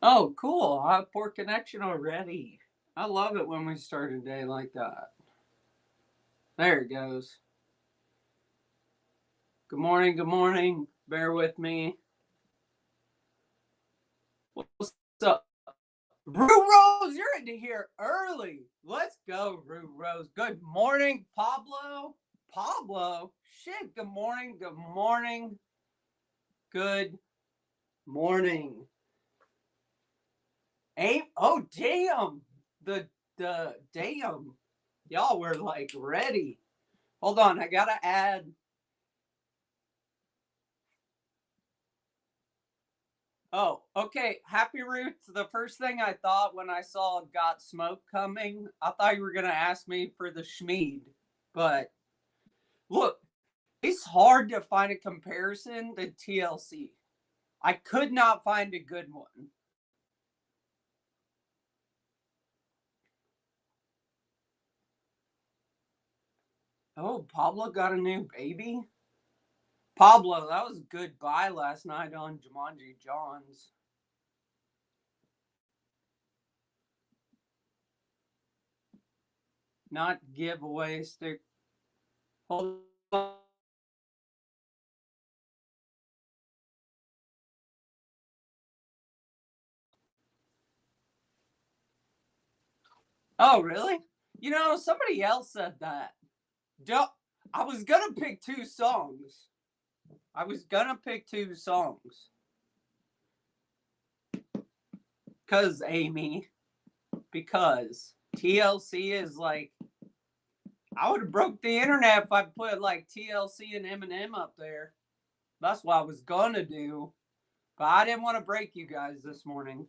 Oh, cool. I have poor connection already. I love it when we start a day like that. There it goes. Good morning. Good morning. Bear with me. What's up? Rue Rose, you're into here early. Let's go, Rue Rose. Good morning, Pablo. Pablo? Shit. Good morning. Good morning. Good morning. Oh, damn. The damn. Y'all were like ready. Hold on. I got to add. Oh, okay. Happy Roots. The first thing I thought when I saw Got Smoke coming, I thought you were going to ask me for the Schmeed. But look, it's hard to find a comparison to TLC. I could not find a good one. Oh, Pablo got a new baby? Pablo, that was goodbye last night on Jumanji Johns. Not giveaway stick. Hold on. Oh, really? Somebody else said that. Don't, I was gonna pick two songs. I was gonna pick two songs. Cause Amy, because TLC is like I would have broke the internet if I put like TLC and Eminem up there. That's what I was gonna do. But I didn't want to break you guys this morning.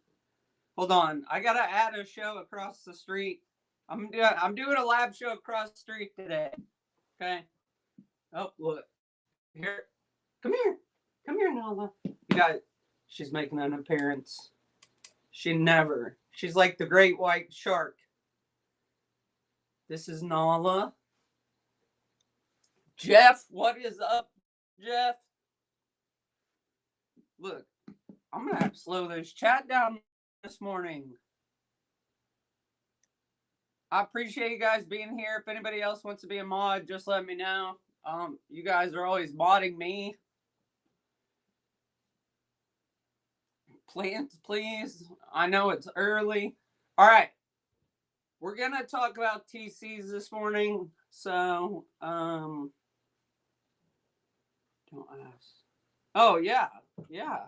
Hold on. I gotta add a show across the street. I'm doing a live show across the street today. Okay. Oh, look. Here. Come here. Come here, Nala. You got she's making an appearance. She never. She's like the great white shark. This is Nala. Jeff, what is up, Jeff? Look, I'm gonna have to slow this chat down this morning. I appreciate you guys being here. If anybody else wants to be a mod, just let me know. You guys are always modding me. Please. I know it's early. All right. We're gonna talk about TCs this morning. So, don't ask. Oh yeah. Yeah.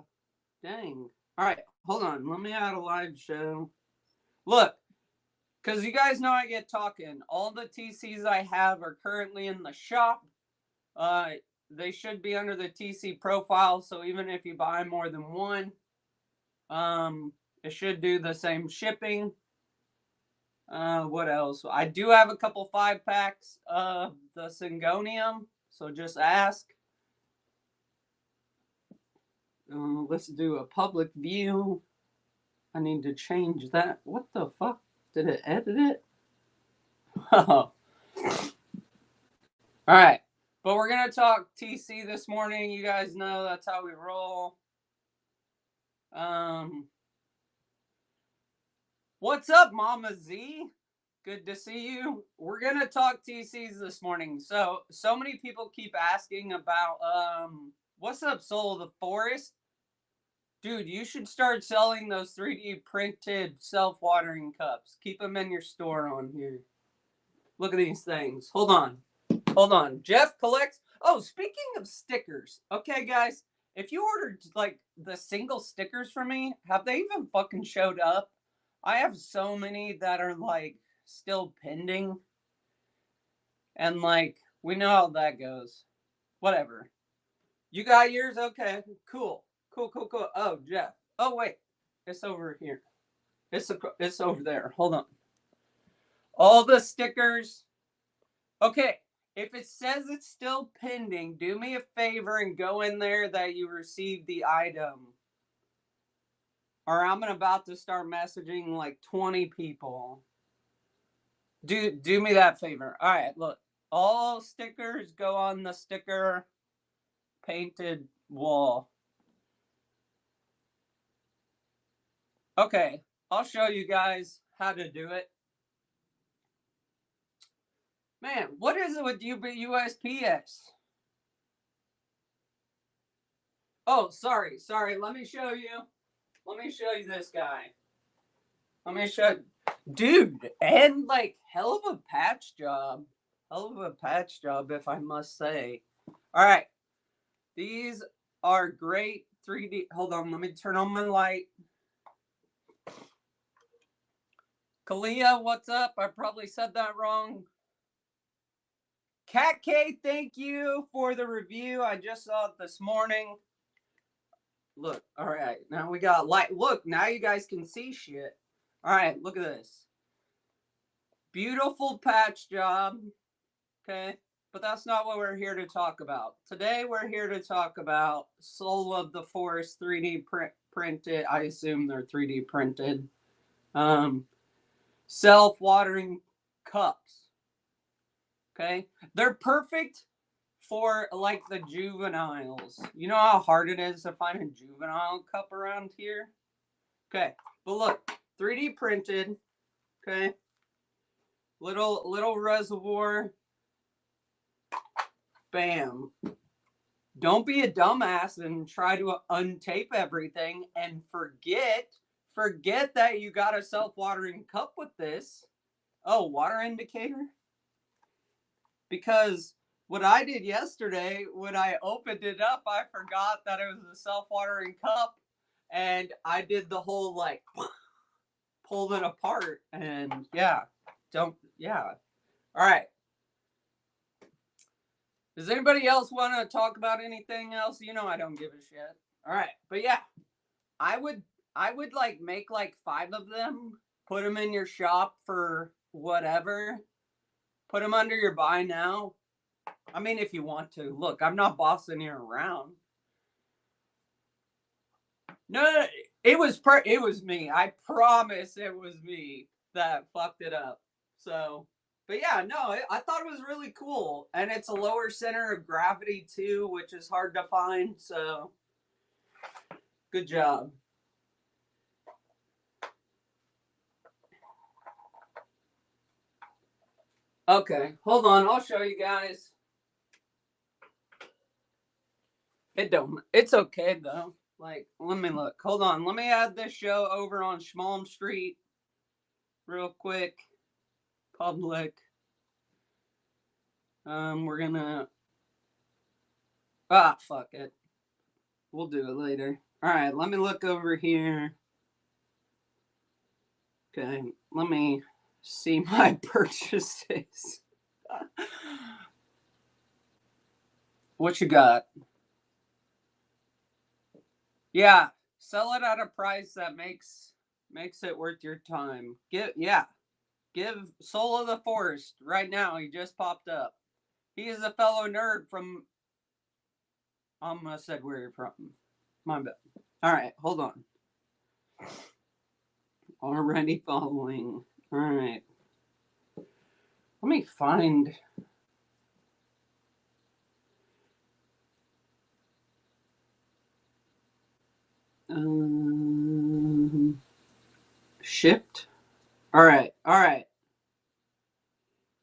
Dang. All right. Hold on. Let me add a live show. Look, because you guys know I get talking. All the TCs I have are currently in the shop. Uh, they should be under the TC profile. So even if you buy more than one, it should do the same shipping. What else? I do have a couple 5-packs of the Syngonium. So just ask. Let's do a public view. I need to change that. What the fuck? Did it edit it? Oh. All right. But we're going to talk TC this morning. You guys know that's how we roll. What's up, Mama Z? Good to see you. We're going to talk TCs this morning. So many people keep asking about what's up, Soul of the Forest? Dude, you should start selling those 3D printed self-watering cups. Keep them in your store on here. Look at these things. Hold on. Jeff collects. Oh, speaking of stickers. Okay, guys. If you ordered like the single stickers for me, have they even fucking showed up? I have so many that are like still pending. And like, we know how that goes. Whatever. You got yours? Okay. Cool. Cool. Oh, Jeff. Oh, wait. It's over here. It's over there. Hold on. All the stickers. Okay, if it says it's still pending, do me a favor and go in there that you received the item. Or I'm about to start messaging like 20 people. Do me that favor. All right, look. All stickers go on the sticker painted wall. Okay, I'll show you guys how to do it. Man, what is it with USPS? Oh, sorry. Let me show you. Let me show you this guy. Let me show, dude, and like hell of a patch job. Hell of a patch job, if I must say. All right, these are great 3D. Hold on, let me turn on my light. Kalia, what's up? I probably said that wrong. Cat K, thank you for the review. I just saw it this morning. Look, all right, now we got light. Look, now you guys can see shit. All right, look at this. Beautiful patch job. Okay, but that's not what we're here to talk about. Today, we're here to talk about Soul of the Forest 3D printed. I assume they're 3D printed. Self-watering cups. Okay, they're perfect for like the juveniles. You know how hard it is to find a juvenile cup around here? Okay, but look, 3D printed. Okay, little reservoir. Bam. Don't be a dumbass and try to untape everything and forget that you got a self-watering cup with this. Oh, water indicator? Because what I did yesterday, when I opened it up, I forgot that it was a self-watering cup, and I did the whole like pulled it apart, and yeah. All right. Does anybody else want to talk about anything else? You know I don't give a shit. All right. But yeah, I would like make like 5 of them, put them in your shop for whatever. Put them under your buy now. I mean, if you want to. Look, I'm not bossing you around. No, it was me. I promise it was me that fucked it up. So, but yeah, no, I thought it was really cool, and it's a lower center of gravity too, which is hard to find. So, good job. Okay, hold on. I'll show you guys. It's okay though. Like, let me look. Hold on. Let me add this show over on Schmalm Street real quick. Public. We're gonna. Fuck it. We'll do it later. All right, let me look over here. Okay, let me see my purchases. What you got? Yeah, sell it at a price that makes it worth your time. Give Soul of the Forest right now. He just popped up. He is a fellow nerd from. I almost said where you're from. My bad. All right, hold on. Already following. All right. Let me find. Shipped. All right.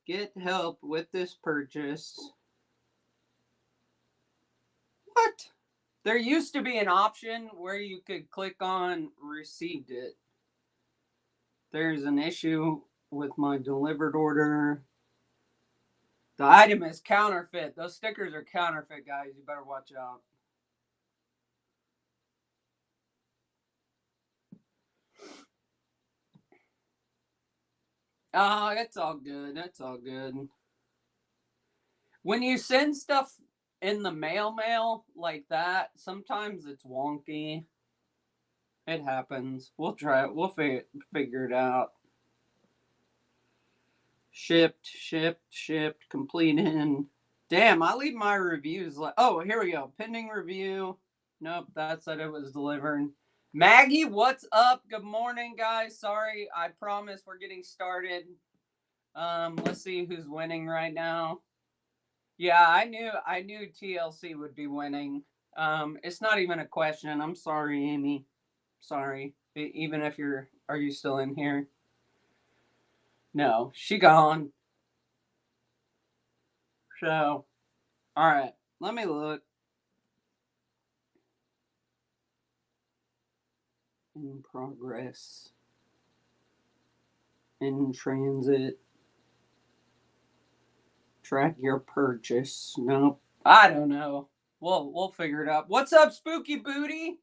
Get help with this purchase. What? There used to be an option where you could click on received it. There's an issue with my delivered order. The item is counterfeit. Those stickers are counterfeit, guys. You better watch out. Oh, it's all good. That's all good. When you send stuff in the mail like that, sometimes it's wonky. It happens. We'll try it. We'll figure it out. Shipped, completed. Damn, I leave my reviews like. Oh, here we go. Pending review. Nope, that said it was delivered. Maggie, what's up? Good morning, guys. Sorry, I promise we're getting started. Let's see who's winning right now. Yeah, I knew TLC would be winning. It's not even a question. I'm sorry, Amy. Sorry. Even if are you still in here? No, she gone. So, all right. Let me look. In progress. In transit. Track your purchase. Nope. I don't know. We'll figure it out. What's up, Spooky Booty?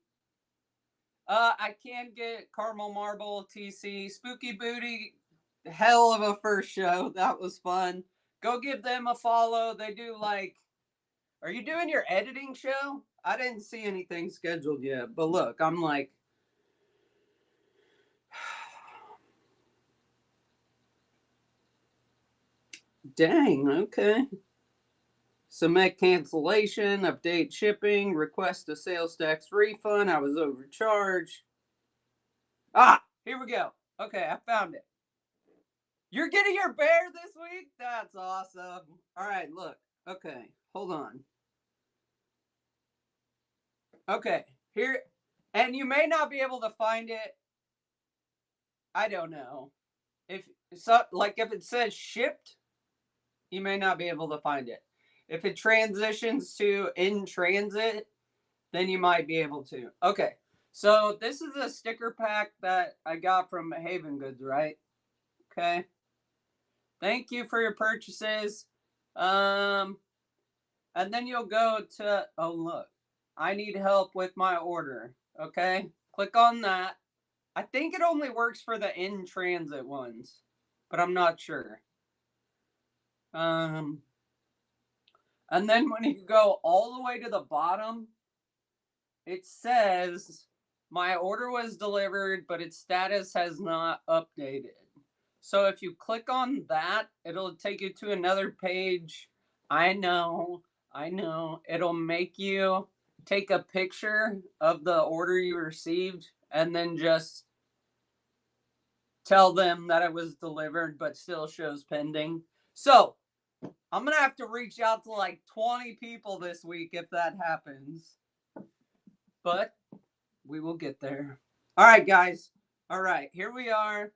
I can get Caramel Marble TC. Spooky Booty, hell of a first show. That was fun. Go give them a follow. They do like, are you doing your editing show? I didn't see anything scheduled yet. But look, I'm like, dang, okay. Submit cancellation, update shipping, request a sales tax refund. I was overcharged. Ah, here we go. Okay, I found it. You're getting your bear this week? That's awesome. All right, look. Okay, hold on. Okay, here. And you may not be able to find it. I don't know. If so, like if it says shipped, you may not be able to find it. If it transitions to in transit, then you might be able to. Okay. So this is a sticker pack that I got from Haven Goods, right? Okay. Thank you for your purchases. And then you'll go to, oh look, I need help with my order. Okay. Click on that. I think it only works for the in transit ones, but I'm not sure. And then when you go all the way to the bottom, it says my order was delivered, but its status has not updated. So if you click on that, it'll take you to another page. I know. It'll make you take a picture of the order you received and then just tell them that it was delivered but still shows pending. So I'm going to have to reach out to like 20 people this week if that happens. But we will get there. All right, guys. All right, here we are.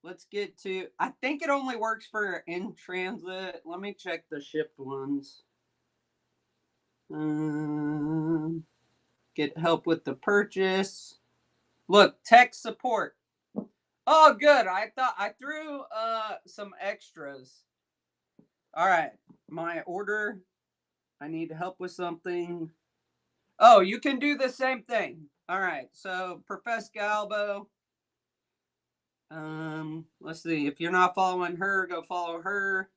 Let's get to, I think it only works for in transit. Let me check the shipped ones. Get help with the purchase. Look, tech support. Oh, good. I thought I threw some extras. All right, my order. I need help with something. Oh, you can do the same thing. All right, so Professor Galbo. Let's see. If you're not following her, go follow her.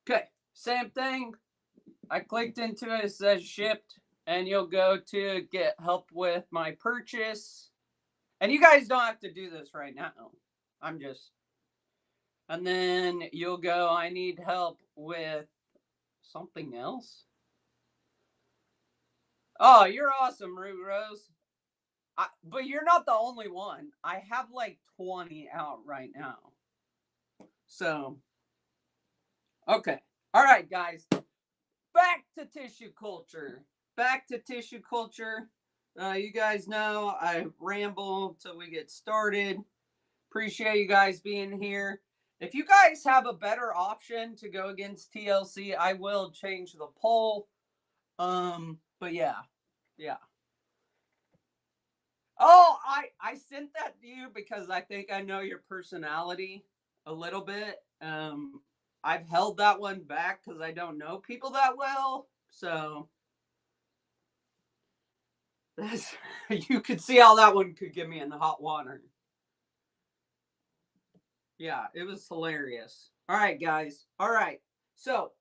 Okay, same thing. I clicked into it. It says shipped, and you'll go to get help with my purchase. And you guys don't have to do this right now. I'm just. And then you'll go, I need help with something else. Oh, you're awesome, Root Rose. But you're not the only one. I have like 20 out right now. So, okay. All right, guys. Back to tissue culture. You guys know I ramble till we get started. Appreciate you guys being here. If you guys have a better option to go against TLC, I will change the poll. But yeah. Oh, I sent that to you because I think I know your personality a little bit. I've held that one back because I don't know people that well. So you could see how that one could get me in the hot water. Yeah, it was hilarious. All right, guys. All right. So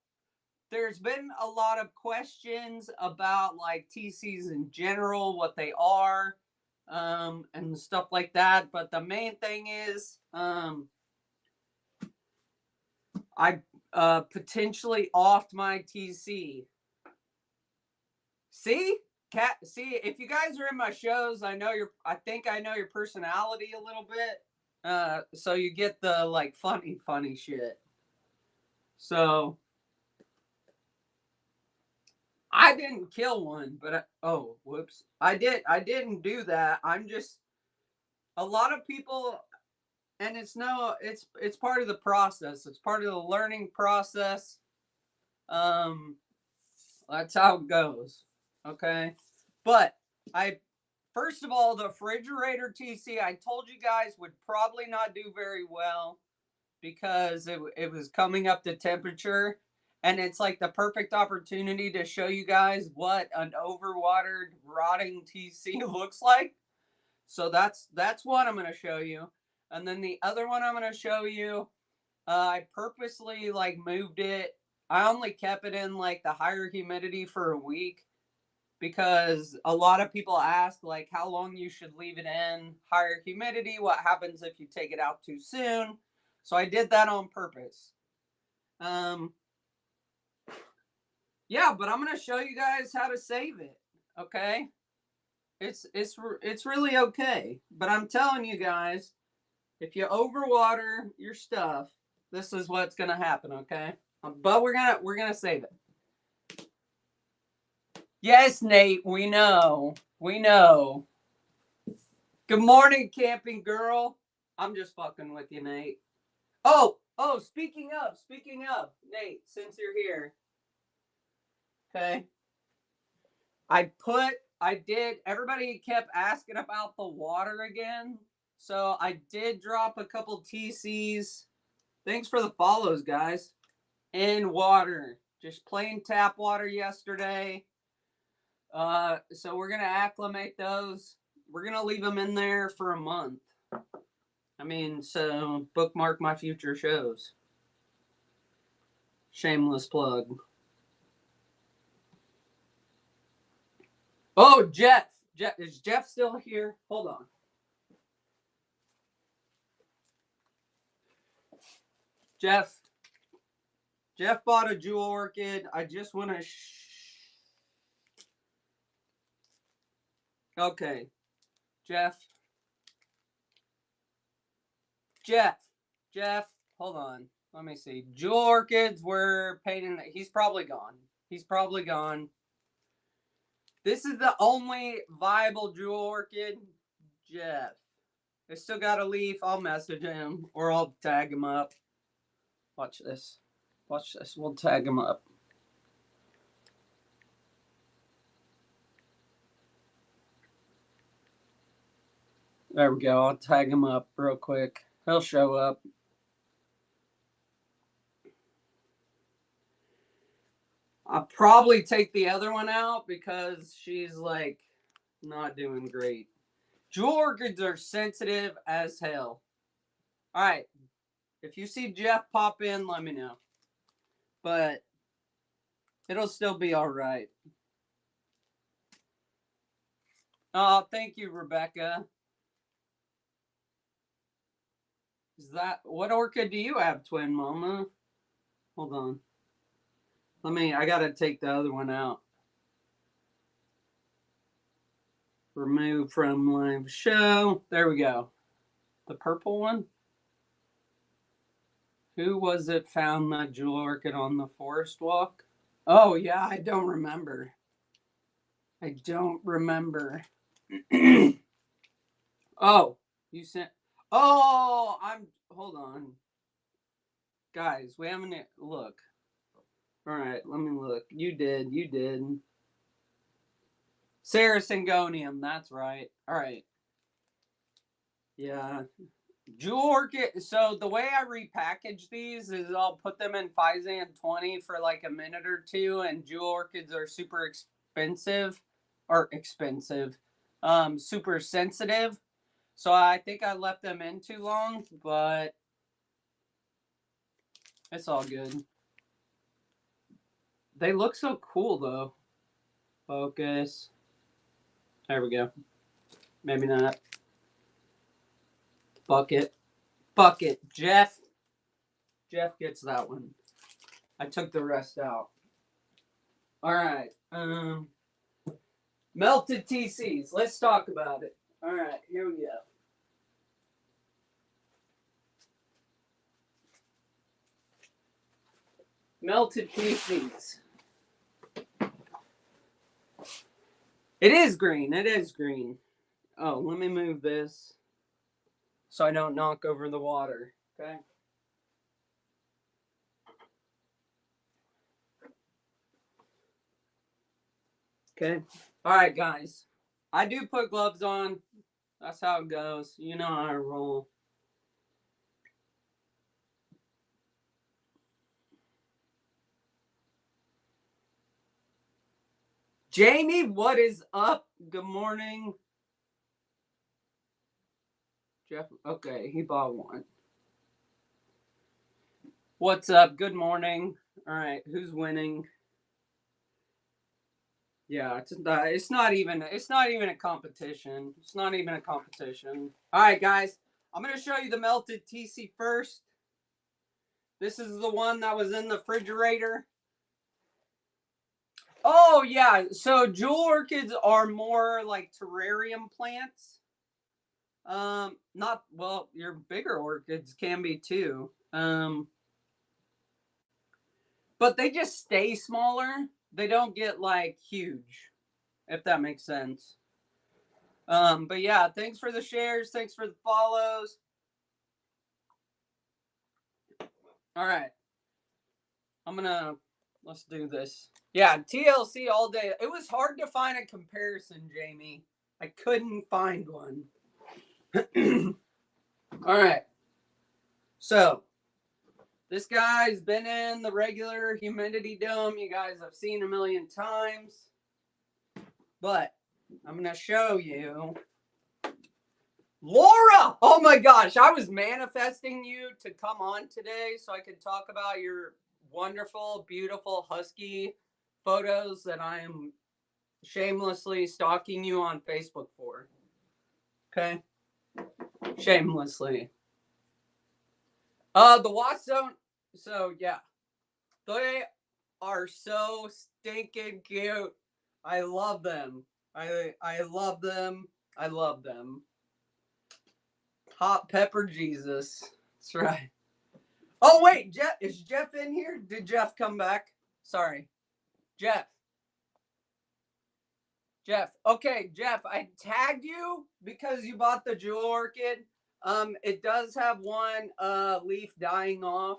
there's been a lot of questions about like TCs in general, what they are, and stuff like that. But the main thing is, I potentially offed my TC. See, cat. See, if you guys are in my shows, I think I know your personality a little bit. So you get the like funny shit. So I didn't kill one, but oh, whoops. I didn't do that. I'm just a lot of people, and it's part of the process. It's part of the learning process. Um that's how it goes. Okay? But I first of all, the refrigerator TC I told you guys would probably not do very well because it was coming up to temperature, and it's like the perfect opportunity to show you guys what an overwatered rotting TC looks like. So that's one I'm going to show you. And then the other one I'm going to show you, I purposely like moved it. I only kept it in like the higher humidity for a week because a lot of people ask like how long you should leave it in higher humidity, what happens if you take it out too soon. So I did that on purpose. Um, yeah, but I'm gonna show you guys how to save it. Okay, it's really okay. But I'm telling you guys, if you overwater your stuff, this is what's gonna happen. Okay, but we're gonna save it. Yes, Nate, we know, we know. Good morning, camping girl. I'm just fucking with you, Nate. Oh, speaking of, Nate, since you're here, okay. Everybody kept asking about the water again. So I did drop a couple TCs. Thanks for the follows, guys. In water. Just plain tap water yesterday. So we're going to acclimate those. We're going to leave them in there for a month. I mean, so bookmark my future shows. Shameless plug. Oh, Jeff. Is Jeff still here? Hold on. Jeff bought a jewel orchid. I just want to. Okay, Jeff. Jeff. Hold on. Let me see. Jewel orchids were painting. He's probably gone. This is the only viable jewel orchid. Jeff. I still got a leaf. I'll message him or I'll tag him up. Watch this. We'll tag him up. There we go. I'll tag him up real quick. He'll show up. I'll probably take the other one out because she's like not doing great. Jewel orchids are sensitive as hell. All right. If you see Jeff pop in, let me know. But it'll still be all right. Oh, thank you, Rebecca. What orchid do you have, Twin Mama? Hold on. I gotta take the other one out. Remove from live show. There we go. The purple one. Who was it found that jewel orchid on the forest walk? Oh, yeah, I don't remember. Oh, you sent. Oh, hold on. Guys, we haven't. Look. All right, let me look. You did. Saracengonium, that's right. All right. Yeah. Jewel orchid. So the way I repackage these is I'll put them in Fizan 20 for like a minute or two, and jewel orchids are super expensive, super sensitive. So I think I left them in too long, but it's all good. They look so cool though. Focus. There we go. Maybe not. Bucket. Jeff gets that one. I took the rest out. All right. Melted TCs. Let's talk about it. All right, here we go. Melted TCs. It is green. It is green. Oh, let me move this so I don't knock over the water. Okay. Okay. All right, guys. I do put gloves on. That's how it goes. You know how I roll. Jamie, what is up? Good morning. Jeff, okay, he bought one. What's up? Good morning. All right, who's winning? Yeah, it's not even a competition. It's not even a competition. All right, guys, I'm gonna show you the melted TC first. This is the one that was in the refrigerator. Oh yeah, so jewel orchids are more like terrarium plants. Not well. Your bigger orchids can be too. But they just stay smaller. They don't get like huge, if that makes sense. But yeah, thanks for the shares. Thanks for the follows. All right. Let's do this. Yeah, TLC all day. It was hard to find a comparison, Jamie. I couldn't find one. All right. So, this guy's been in the regular humidity dome. You guys have seen a million times. But I'm going to show you. Laura! Oh my gosh, I was manifesting you to come on today so I could talk about your wonderful, beautiful husky photos that I am shamelessly stalking you on Facebook for. Okay? Shamelessly. The Watts Zone. So, yeah. They are so stinking cute. I love them. I love them. I love them. Hot pepper Jesus. That's right. Oh wait, Jeff, is Jeff in here? Did Jeff come back? Sorry. Jeff. Okay, Jeff, I tagged you because you bought the jewel orchid. It does have one leaf dying off,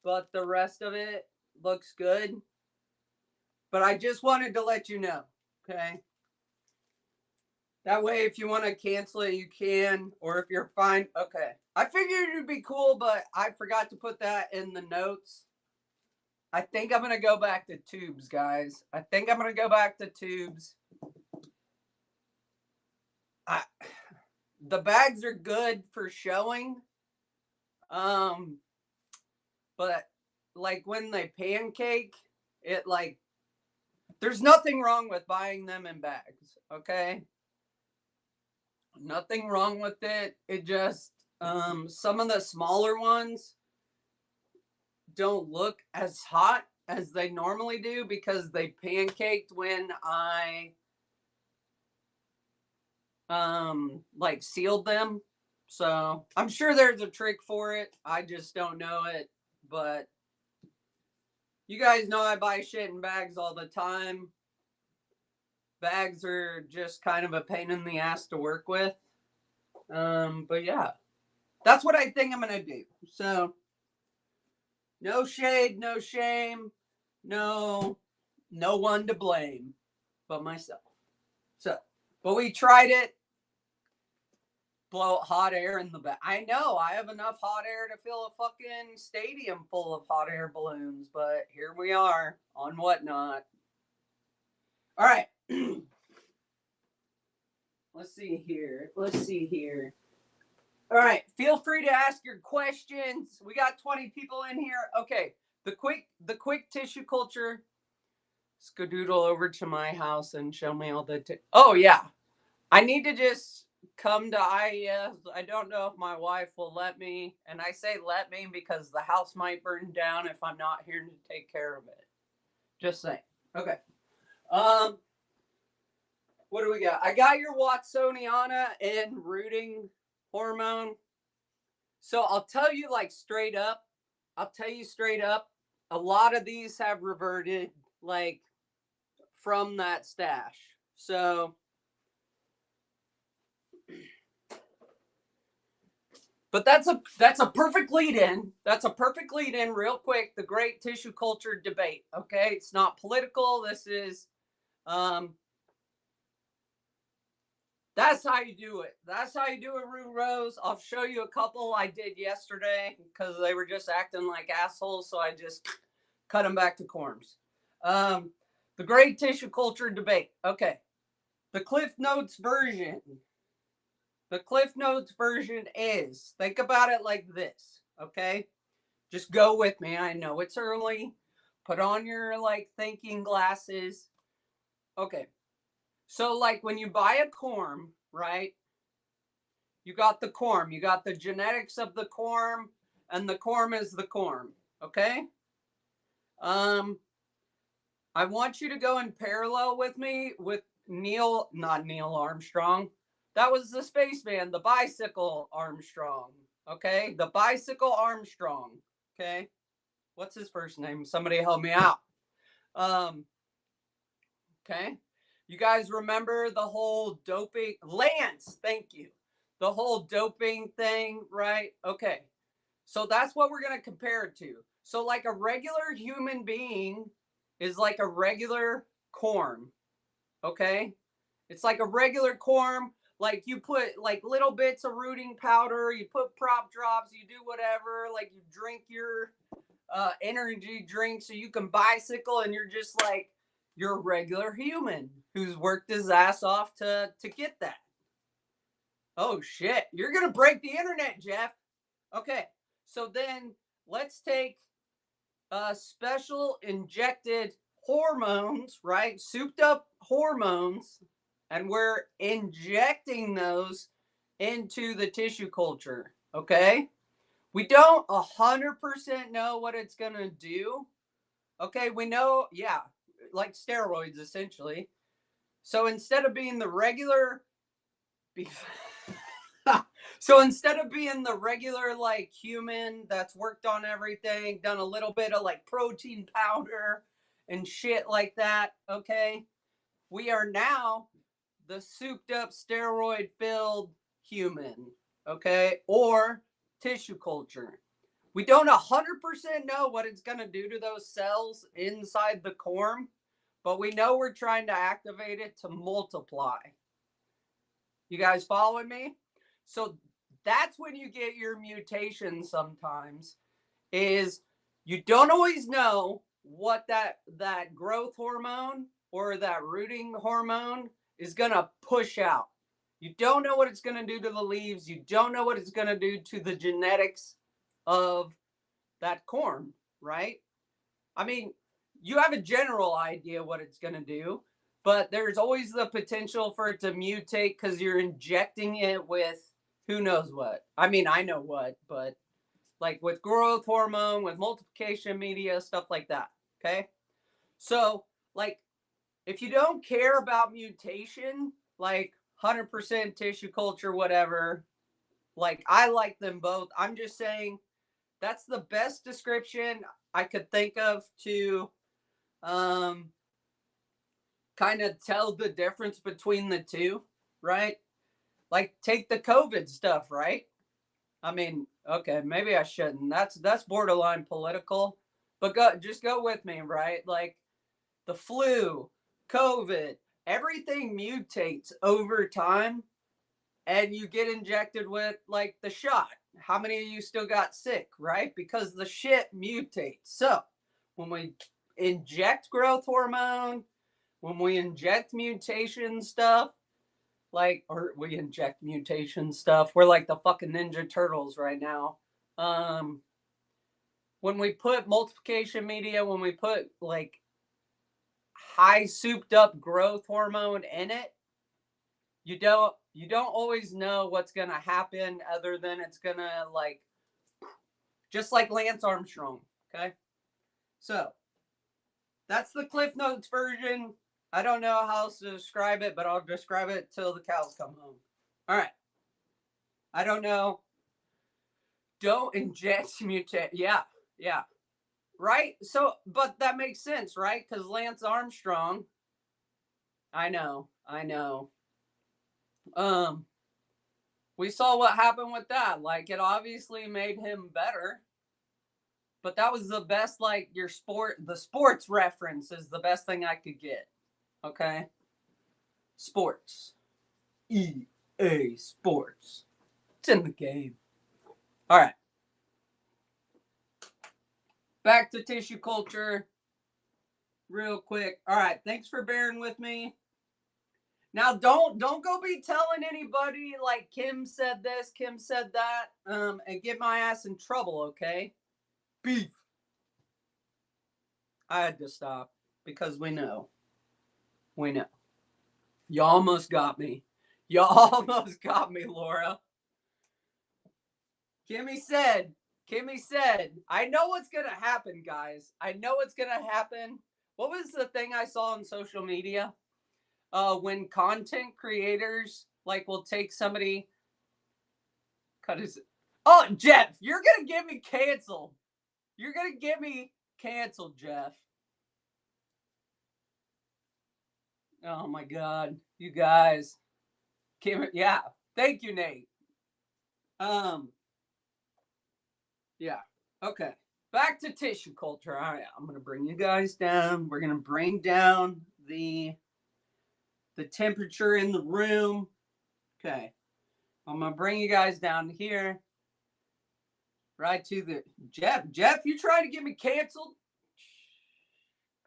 but the rest of it looks good. But I just wanted to let you know, okay? That way, if you want to cancel it, you can. Or if you're fine, okay. I figured it'd be cool, but I forgot to put that in the notes. I think I'm going to go back to tubes, guys. I think I'm going to go back to tubes. The bags are good for showing. But like when they pancake, it like there's nothing wrong with buying them in bags, okay? Nothing wrong with it. It just some of the smaller ones don't look as hot as they normally do because they pancaked when I like sealed them. So I'm sure there's a trick for it. I just don't know it. But you guys know I buy shit in bags all the time. Bags are just kind of a pain in the ass to work with. But yeah, that's what I think I'm gonna do. So no shade, no shame, no one to blame but myself. So, but we tried it. Blow hot air in the back. I know I have enough hot air to fill a fucking stadium full of hot air balloons, but here we are on whatnot. All right. Let's see here. All right. Feel free to ask your questions. We got 20 people in here. Okay. The quick tissue culture. Skadoodle over to my house and show me all the. Oh yeah. I need to just come to IES. I don't know if my wife will let me. And I say let me because the house might burn down if I'm not here to take care of it. Just saying. Okay. What do we got? I got your Watsoniana and rooting hormone. So I'll tell you like straight up. A lot of these have reverted like from that stash. So, but that's a perfect lead in. That's a perfect lead in. Real quick, the great tissue culture debate. Okay, it's not political. This is, that's how you do it. That's how you do it, Rue Rose. I'll show you a couple I did yesterday because they were just acting like assholes. So I just cut them back to corms. The great tissue culture debate. Okay, the Cliff Notes version. The Cliff Notes version is, think about it like this, okay? Just go with me. I know it's early. Put on your like thinking glasses. Okay. So like when you buy a corm, right? You got the corm, you got the genetics of the corm, and the corm is the corm, okay? I want you to go in parallel with me with not Neil Armstrong. That was the spaceman, the bicycle Armstrong. Okay, the bicycle Armstrong. Okay, what's his first name? Somebody help me out. Okay, you guys remember the whole doping? Lance, thank you. The whole doping thing, right? Okay, so that's what we're gonna compare it to. So, like a regular human being is like a regular corm. Okay, it's like a regular corm. Like you put like little bits of rooting powder, you put prop drops, you do whatever, like you drink your energy drink so you can bicycle, and you're just like you're a regular human who's worked his ass off to get that. Oh shit, you're gonna break the internet, Jeff. Okay, so then let's take special injected hormones, right? Souped up hormones, and we're injecting those into the tissue culture, okay? We don't 100% know what it's going to do. Okay, we know, yeah, like steroids essentially. So instead of being the regular so instead of being the regular like human that's worked on everything, done a little bit of like protein powder and shit like that, okay? We are now the souped up steroid filled human, okay? Or tissue culture. We don't 100% know what it's going to do to those cells inside the corm, but we know we're trying to activate it to multiply. You guys following me? So that's when you get your mutation sometimes, is you don't always know what that growth hormone or that rooting hormone is going to push out. You don't know what it's going to do to the leaves. You don't know what it's going to do to the genetics of that corm, right? I mean, you have a general idea what it's going to do, but there's always the potential for it to mutate because you're injecting it with who knows what. I mean, I know what, but like with growth hormone, with multiplication media, stuff like that. Okay. So, like, if you don't care about mutation, like 100% tissue culture, whatever, like, I like them both. I'm just saying that's the best description I could think of to um, kind of tell the difference between the two, right? Like, take the COVID stuff, right? I mean, okay, maybe I shouldn't. That's borderline political, but just go with me, right? Like the flu, COVID, everything mutates over time, and you get injected with like the shot. How many of you still got sick, right? Because the shit mutates. So when we inject growth hormone, when we inject mutation stuff, like, or we inject mutation stuff. We're like the fucking Ninja Turtles right now. When we put multiplication media, when we put like high souped up growth hormone in it, you don't always know what's gonna happen other than it's gonna like just like Lance Armstrong. Okay, so that's the Cliff Notes version. I don't know how else to describe it, but I'll describe it till the cows come home. All right. I don't know. Don't inject mutate. Yeah, yeah. Right? So, but that makes sense, right? Because Lance Armstrong I know. Um, we saw what happened with that. Like, it obviously made him better, but that was the best. Like, the sports reference is the best thing I could get. Okay, sports, EA Sports. It's in the game. All right, back to tissue culture, real quick. All right, thanks for bearing with me. Now, don't go be telling anybody like Kim said this, Kim said that, and get my ass in trouble, okay? Beef. I had to stop because we know. You almost got me. You almost got me, Laura. Kimmy said, I know what's going to happen, guys. I know what's going to happen. What was the thing I saw on social media? When content creators like will take somebody, cut his. Oh, Jeff, you're gonna get me canceled. You're gonna get me canceled, Jeff. Oh my God, you guys. Yeah, thank you, Nate. Yeah. Okay. Back to tissue culture. All right, I'm gonna bring you guys down. We're gonna bring down the temperature in the room. Okay. I'm gonna bring you guys down here. Right to the Jeff. Jeff, you try to get me canceled?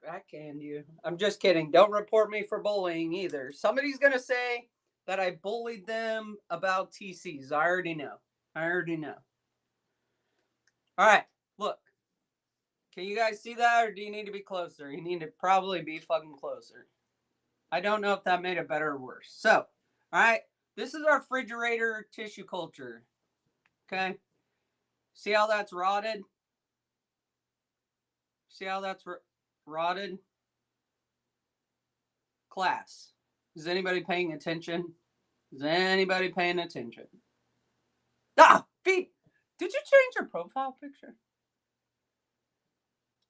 Backhand you. I'm just kidding. Don't report me for bullying either. Somebody's gonna say that I bullied them about TCs. I already know. All right, look. Can you guys see that, or do you need to be closer? You need to probably be fucking closer. I don't know if that made it better or worse. So, all right, this is our refrigerator tissue culture. Okay. See how that's rotted? See how that's rotted? Class. Is anybody paying attention? Ah, Pete, did you change your profile picture?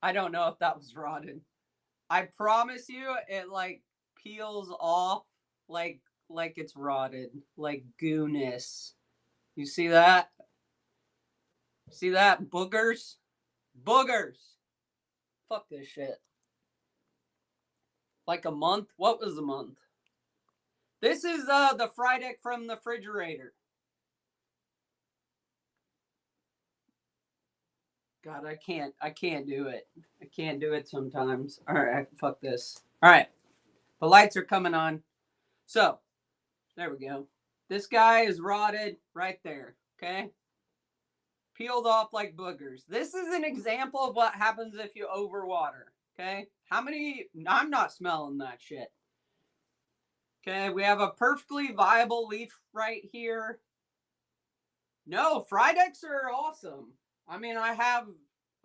I don't know if that was rotted. I promise you, it like peels off like it's rotted, like gooness. You see that? See that? Boogers. Fuck this shit. Like a month? What was a month? This is the fried egg from the refrigerator. God, I can't do it. I can't do it sometimes. All right, fuck this. All right, the lights are coming on. So, there we go. This guy is rotted right there. Okay, peeled off like boogers. This is an example of what happens if you overwater. Okay, how many? I'm not smelling that shit. Okay, we have a perfectly viable leaf right here. No, fried eggs are awesome. I mean, I have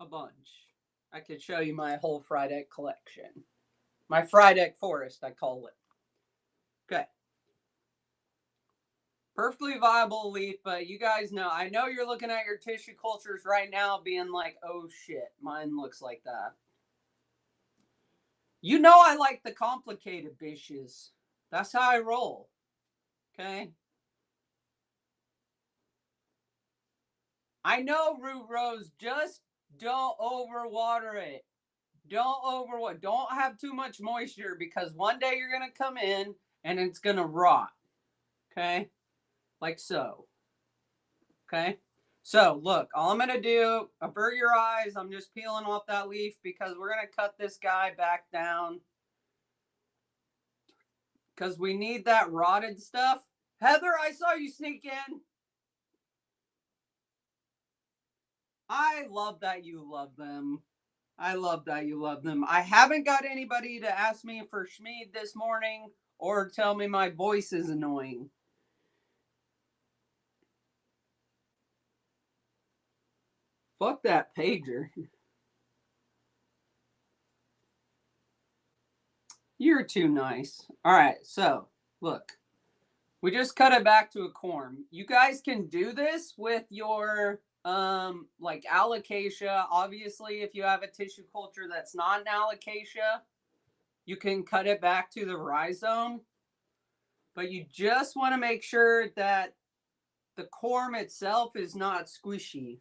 a bunch. I could show you my whole fried egg collection. My fried egg forest, I call it. Okay. Perfectly viable leaf, but you guys know, I know you're looking at your tissue cultures right now being like, oh shit, mine looks like that. You know I like the complicated dishes. That's how I roll. Okay? I know, Root Rose, just don't overwater it. Don't have too much moisture because one day you're going to come in and it's going to rot. Okay? Like so. Okay? So, look, all I'm going to do, avert your eyes. I'm just peeling off that leaf because we're going to cut this guy back down. Because we need that rotted stuff. Heather, I saw you sneak in. I love that you love them. I haven't got anybody to ask me for Schmeed this morning or tell me my voice is annoying. Fuck that pager. You're too nice. All right, so look. We just cut it back to a corn. You guys can do this with your like alocasia. Obviously, if you have a tissue culture that's not an alocasia, you can cut it back to the rhizome. But you just want to make sure that the corm itself is not squishy.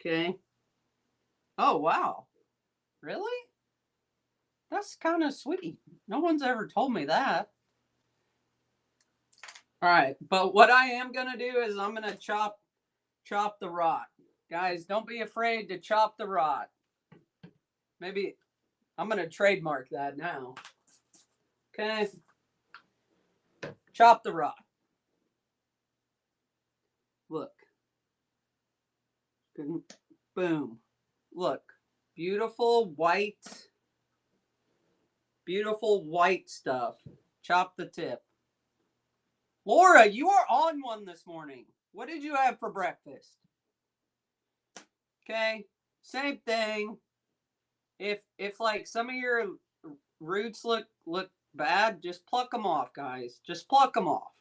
Okay. Oh, wow. Really? That's kind of sweet. No one's ever told me that. All right. But what I am going to do is I'm going to chop the rot. Guys, don't be afraid to chop the rot. Maybe I'm going to trademark that now. Okay. Chop the rot. Look. Boom. Look. Beautiful white stuff. Chop the tip. Laura, you are on one this morning. What did you have for breakfast? Okay. Same thing. If like some of your roots look bad, just pluck them off, guys. Just pluck them off.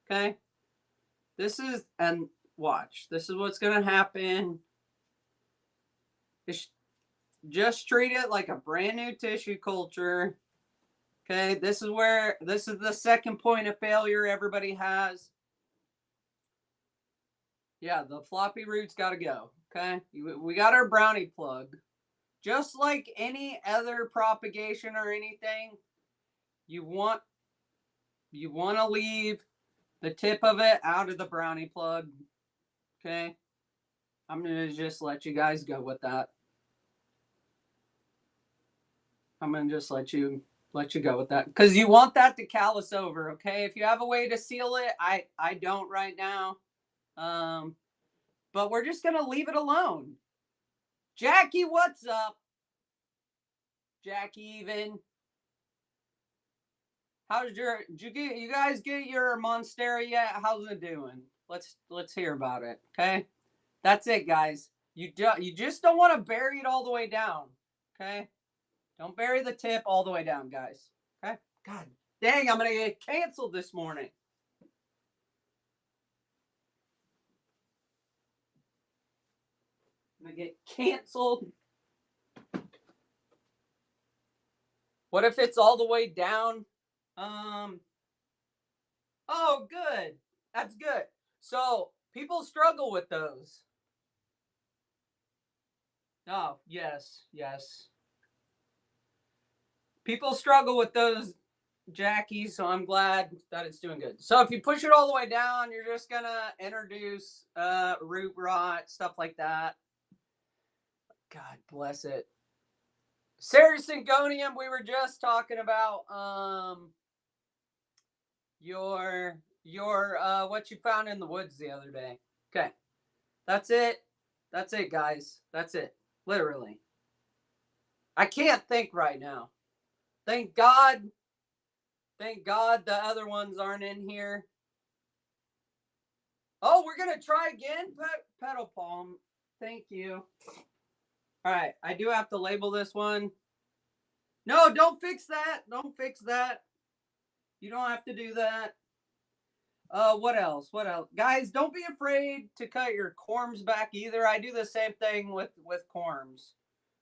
Okay? And watch. This is what's going to happen. Just treat it like a brand new tissue culture. Okay? This is the second point of failure everybody has. Yeah, the floppy roots got to go. Okay? We got our brownie plug. Just like any other propagation or anything, you want to leave the tip of it out of the brownie plug. Okay? I'm going to just let you guys go with that. I'm going to just let you go with that. Because you want that to callus over, okay? If you have a way to seal it, I don't right now. But we're just going to leave it alone. Jackie, what's up? Jackie even. Did you guys get your Monstera yet? How's it doing? Let's hear about it. Okay, that's it, guys. You just don't want to bury it all the way down. Okay, don't bury the tip all the way down, guys. Okay. God dang, I'm gonna get canceled this morning. I'm gonna get canceled. What if it's all the way down? Oh, good. That's good. So people struggle with those. Oh, yes. People struggle with those, Jackie, so I'm glad that it's doing good. So if you push it all the way down, you're just going to introduce root rot, stuff like that. God bless it. Sarah Syngonium, we were just talking about your what you found in the woods the other day. Okay. That's it, guys. That's it. Literally. I can't think right now. Thank God the other ones aren't in here. Oh, we're going to try again? Petal palm. Thank you. All right. I do have to label this one. No, don't fix that. Don't fix that. You don't have to do that. What else? Guys, don't be afraid to cut your corms back either. I do the same thing with corms.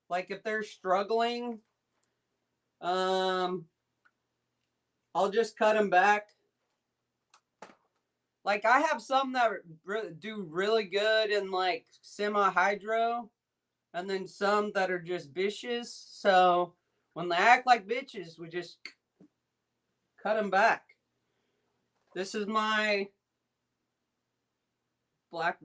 Like if they're struggling, I'll just cut them back. Like I have some that do really good in like semi-hydro, and then some that are just vicious. So when they act like bitches, we just cut them back. This is my black.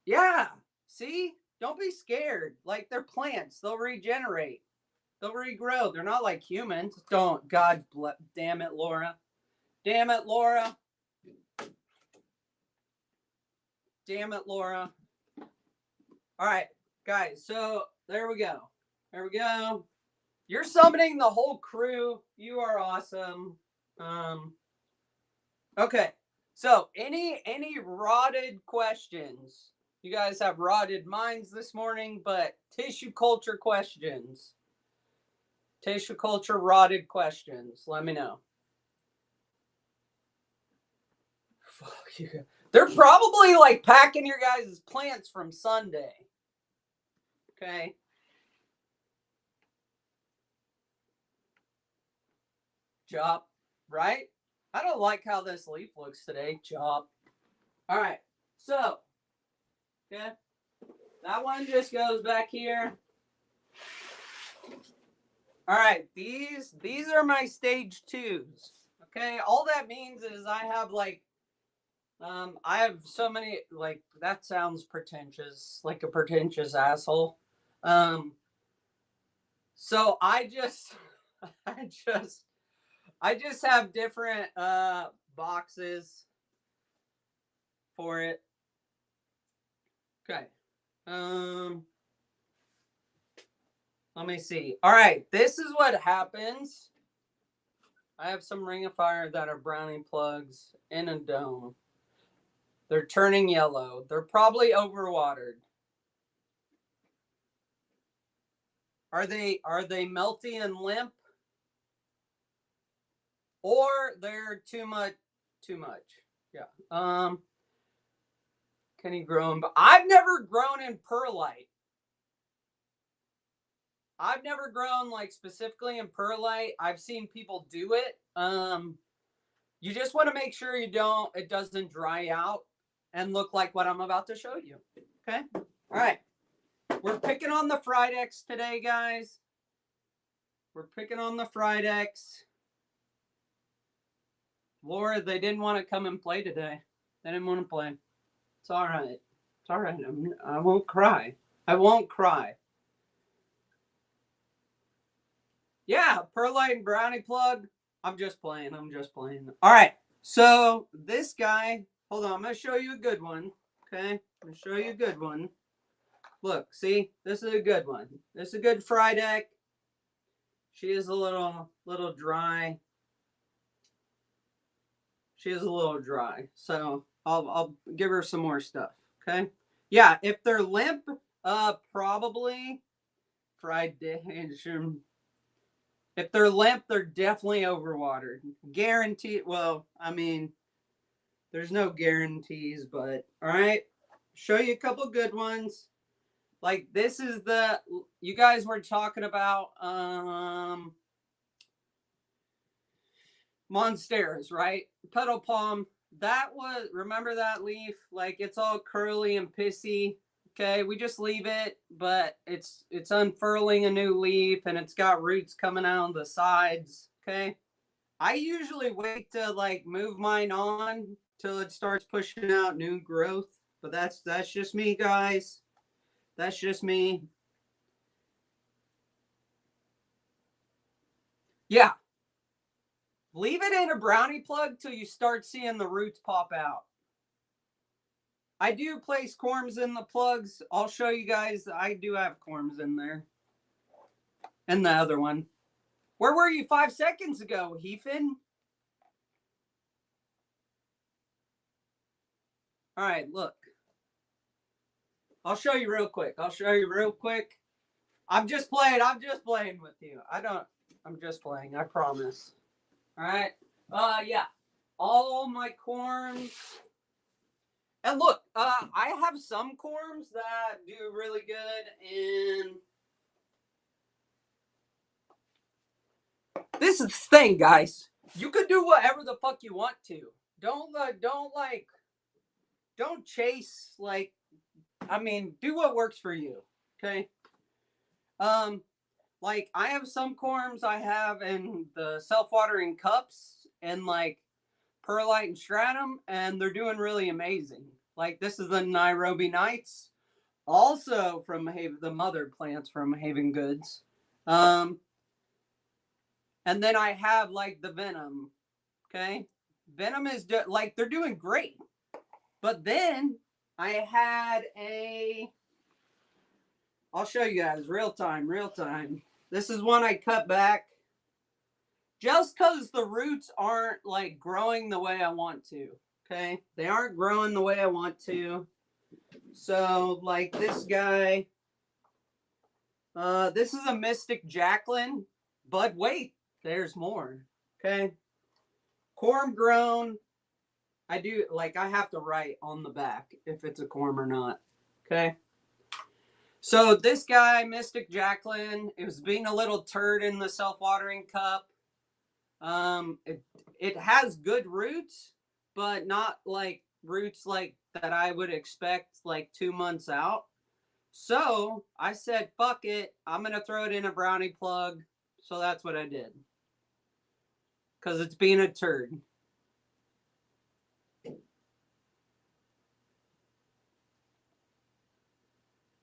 Yeah, see? Don't be scared. Like they're plants. They'll regenerate. They'll regrow. They're not like humans. Don't. God damn it, Laura. Damn it, Laura. Damn it, Laura. All right, guys. So there we go. You're summoning the whole crew. You are awesome. Okay. So any rotted questions? You guys have rotted minds this morning, but tissue culture questions. Tissue culture rotted questions. Let me know. Fuck you. They're probably like packing your guys' plants from Sunday. Okay. Chop. Right? I don't like how this leaf looks today. Chop. All right. So, okay. That one just goes back here. All right. These are my stage 2s. Okay. All that means is I have like, I have so many, like, that sounds pretentious, like a pretentious asshole. So I just, I just have different boxes for it. Okay. Let me see. All right, this is what happens. I have some Ring of Fire that are brownie plugs in a dome. They're turning yellow. They're probably overwatered. Are they melty and limp? Or they're too much? Yeah. Can you grow them? I've never grown in perlite. I've never grown like specifically in perlite. I've seen people do it. You just want to make sure it doesn't dry out and look like what I'm about to show you. Okay? All right. We're picking on the Fried X today, guys. We're picking on the Fried X. Laura, they didn't want to come and play today. They didn't want to play. It's all right. It's all right. I won't cry. I won't cry. Yeah, perlite and brownie plug. I'm just playing. All right. So this guy, hold on. I'm going to show you a good one. Okay. I'm going to show you a good one. Look, see, this is a good one. This is a good Fried Egg. She is a little dry. She is a little dry. So I'll give her some more stuff. Okay. Yeah. If they're limp, probably fried dish. If they're limp, they're definitely overwatered. Guaranteed. Well, I mean, there's no guarantees, but all right. Show you a couple good ones. Like this is you guys were talking about Monsteras, right? Petal palm. Remember that leaf? Like it's all curly and pissy. Okay, we just leave it, but it's unfurling a new leaf and it's got roots coming out on the sides. Okay. I usually wait to like move mine on till it starts pushing out new growth. But that's just me, guys. That's just me. Yeah. Leave it in a brownie plug till you start seeing the roots pop out. I do place corms in the plugs. I'll show you guys. I do have corms in there. And the other one. Where were you 5 seconds ago, Heathen? All right, look. I'll show you real quick. I'm just playing with you. I'm just playing. I promise. All right. Yeah. All my corms. And look, I have some corms that do really good in. This is the thing, guys. You can do whatever the fuck you want to. Don't chase like. I mean, do what works for you. Okay. Like I have some corms I have in the self-watering cups and like perlite and stratum, and they're doing really amazing. Like this is the Nairobi Nights, also from the mother plants from Haven Goods. And then I have like the Venom. Okay, Venom is like they're doing great. But then I had I'll show you guys real time. This is one I cut back just because the roots aren't like growing the way I want to. Okay, they aren't growing the way I want to. So like this guy, this is a Mystic Jacqueline, but wait, there's more. Okay, corm grown. I have to write on the back if it's a corm or not. Okay. So this guy, Mystic Jacqueline, it was being a little turd in the self-watering cup. It has good roots, but not like roots like that I would expect like 2 months out. So I said, fuck it. I'm going to throw it in a brownie plug. So that's what I did. Because it's being a turd.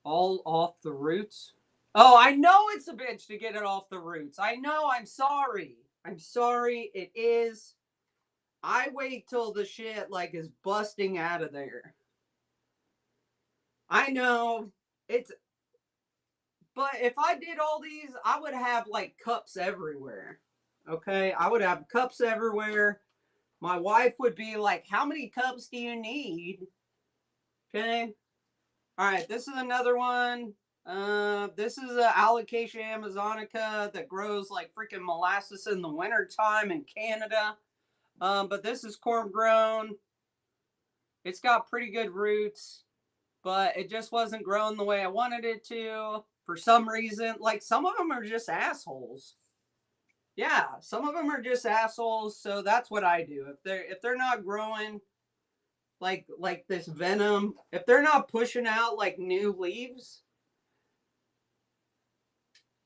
All off the roots. Oh, I know it's a bitch to get it off the roots. I know. I'm sorry. I'm sorry. It is. I wait till the shit like is busting out of there. I know. It's But if I did all these, I would have like cups everywhere. Okay? I would have cups everywhere. My wife would be like, "How many cups do you need?" Okay? All right, this is another one. This is a Alocasia amazonica that grows like freaking molasses in the wintertime in Canada. But this is corn grown. It's got pretty good roots, but it just wasn't growing the way I wanted it to for some reason. Like some of them are just assholes. Yeah, some of them are just assholes. So that's what I do. If they're not growing like this venom, if they're not pushing out like new leaves,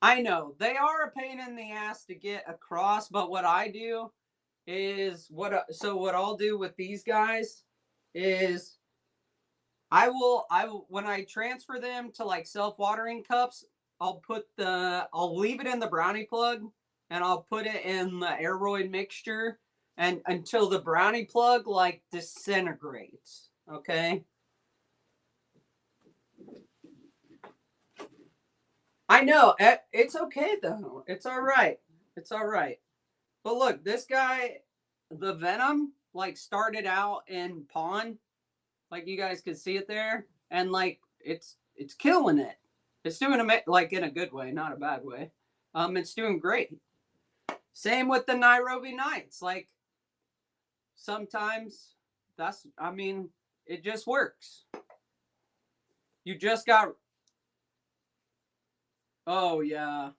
I know they are a pain in the ass to get across. But what I do is what I'll do with these guys is I will when I transfer them to like self-watering cups, I'll leave it in the brownie plug and I'll put it in the aeroid mixture and until the brownie plug like disintegrates. Okay? I know. It's okay though. It's all right. It's all right. But look, this guy, the venom like started out in pond, like you guys could see it there, and like it's killing it. It's doing it like in a good way, not a bad way. It's doing great. Same with the Nairobi Nights. Like sometimes I mean, it just works. You just got. Oh yeah,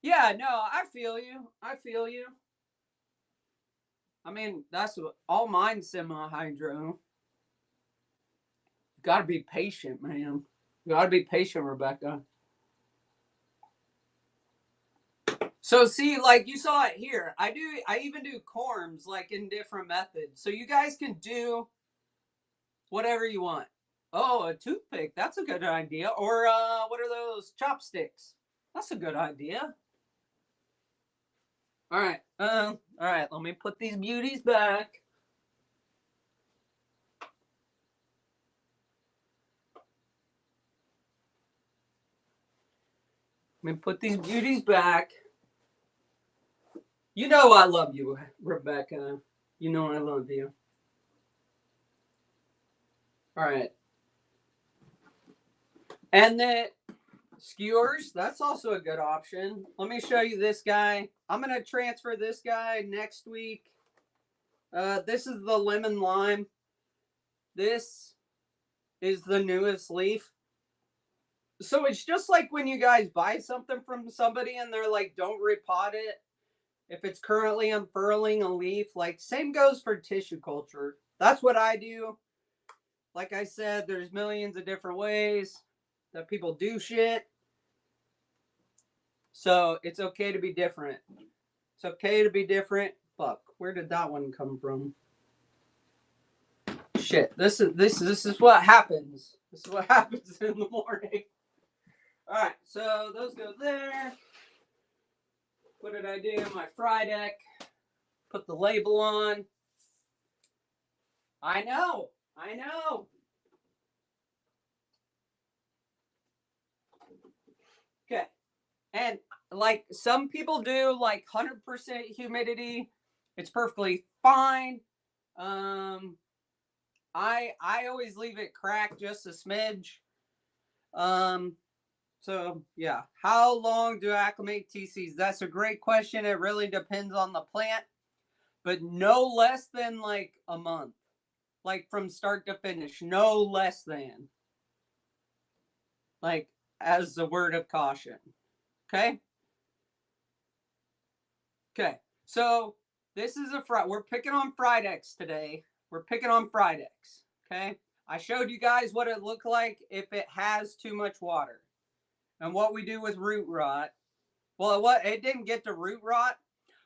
yeah. No, I feel you. I feel you. I mean, that's what all mine semi hydro. Got to be patient, man. Got to be patient, Rebecca. So see, like you saw it here. I even do corms like in different methods. So you guys can do whatever you want. Oh, a toothpick. That's a good idea. Or what are those chopsticks? That's a good idea. All right. All right, let me put these beauties back. Let me put these beauties back. You know I love you, Rebecca. You know I love you. All right. And then skewers, that's also a good option. Let me show you this guy. I'm going to transfer this guy next week. This is the lemon lime. This is the newest leaf. So it's just like when you guys buy something from somebody and they're like, don't repot it. If it's currently unfurling a leaf, like same goes for tissue culture. That's what I do. Like I said, there's millions of different ways that people do shit. So it's okay to be different. It's okay to be different. Fuck, where did that one come from? Shit, this is what happens. This is what happens in the morning. All right, so those go there. What did I do? My fry deck. Put the label on. I know. I know. Okay. And like some people do like 100% humidity. It's perfectly fine. Um I always leave it cracked just a smidge. Um so yeah, how long do I acclimate TCs? That's a great question. It really depends on the plant, but no less than like a month. Like from start to finish, no less than. Like as a word of caution. Okay? Okay, so this is we're picking on fried eggs today. We're picking on fried eggs. Okay, I showed you guys what it looked like if it has too much water, and what we do with root rot. Well, it didn't get to root rot,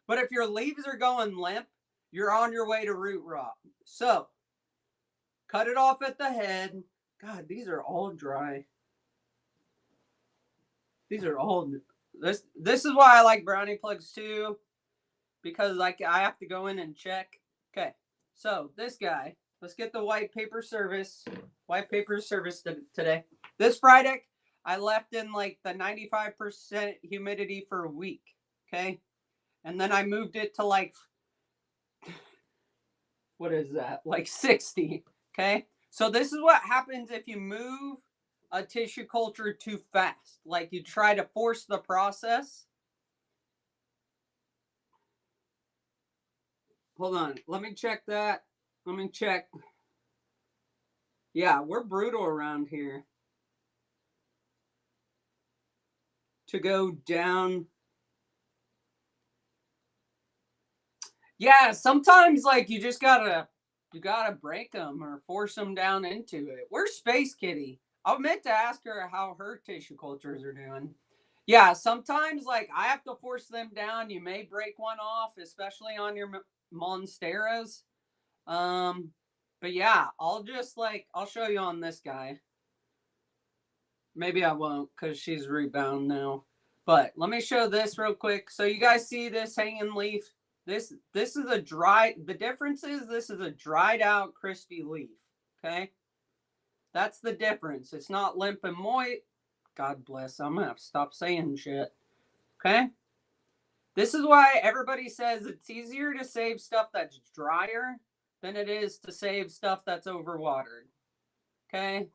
but if your leaves are going limp, you're on your way to root rot. So cut it off at the head. God, these are all dry. These are all this is why I like brownie plugs too, because like I have to go in and check. Okay, so this guy, let's get the white paper service. White paper service today. This Friday, I left in like the 95% humidity for a week. Okay, and then I moved it to like, what is that? Like 60. Okay, so this is what happens if you move a tissue culture too fast. Like you try to force the process. Hold on, let me check that. Let me check. Yeah, we're brutal around here. To go down. Yeah, sometimes like you gotta break them or force them down into it. Where's Space Kitty? I meant to ask her how her tissue cultures are doing. Yeah, sometimes like I have to force them down. You may break one off, especially on your monsteras. Um, but yeah, I'll show you on this guy. Maybe I won't because she's rebound now. But let me show this real quick. So you guys see this hanging leaf? This is a dry. The difference is this is a dried out crispy leaf. Okay, that's the difference. It's not limp and moist. God bless. I'm gonna have to stop saying shit. Okay. This is why everybody says it's easier to save stuff that's drier than it is to save stuff that's overwatered. Okay.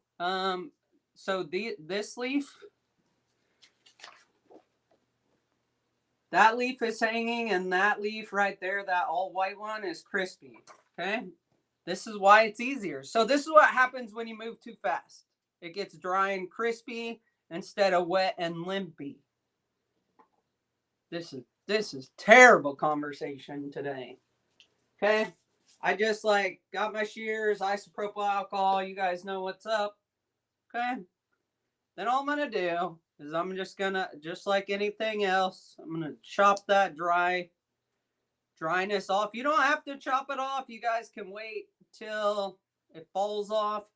So this leaf, that leaf is hanging, and that leaf right there, that all white one, is crispy. Okay. This is why it's easier. So this is what happens when you move too fast. It gets dry and crispy instead of wet and limpy. This is terrible conversation today. Okay. I just like got my shears, isopropyl alcohol. You guys know what's up. Okay. Then all I'm gonna do is I'm just gonna, just like anything else, I'm gonna chop that dryness off. You don't have to chop it off. You guys can wait till it falls off.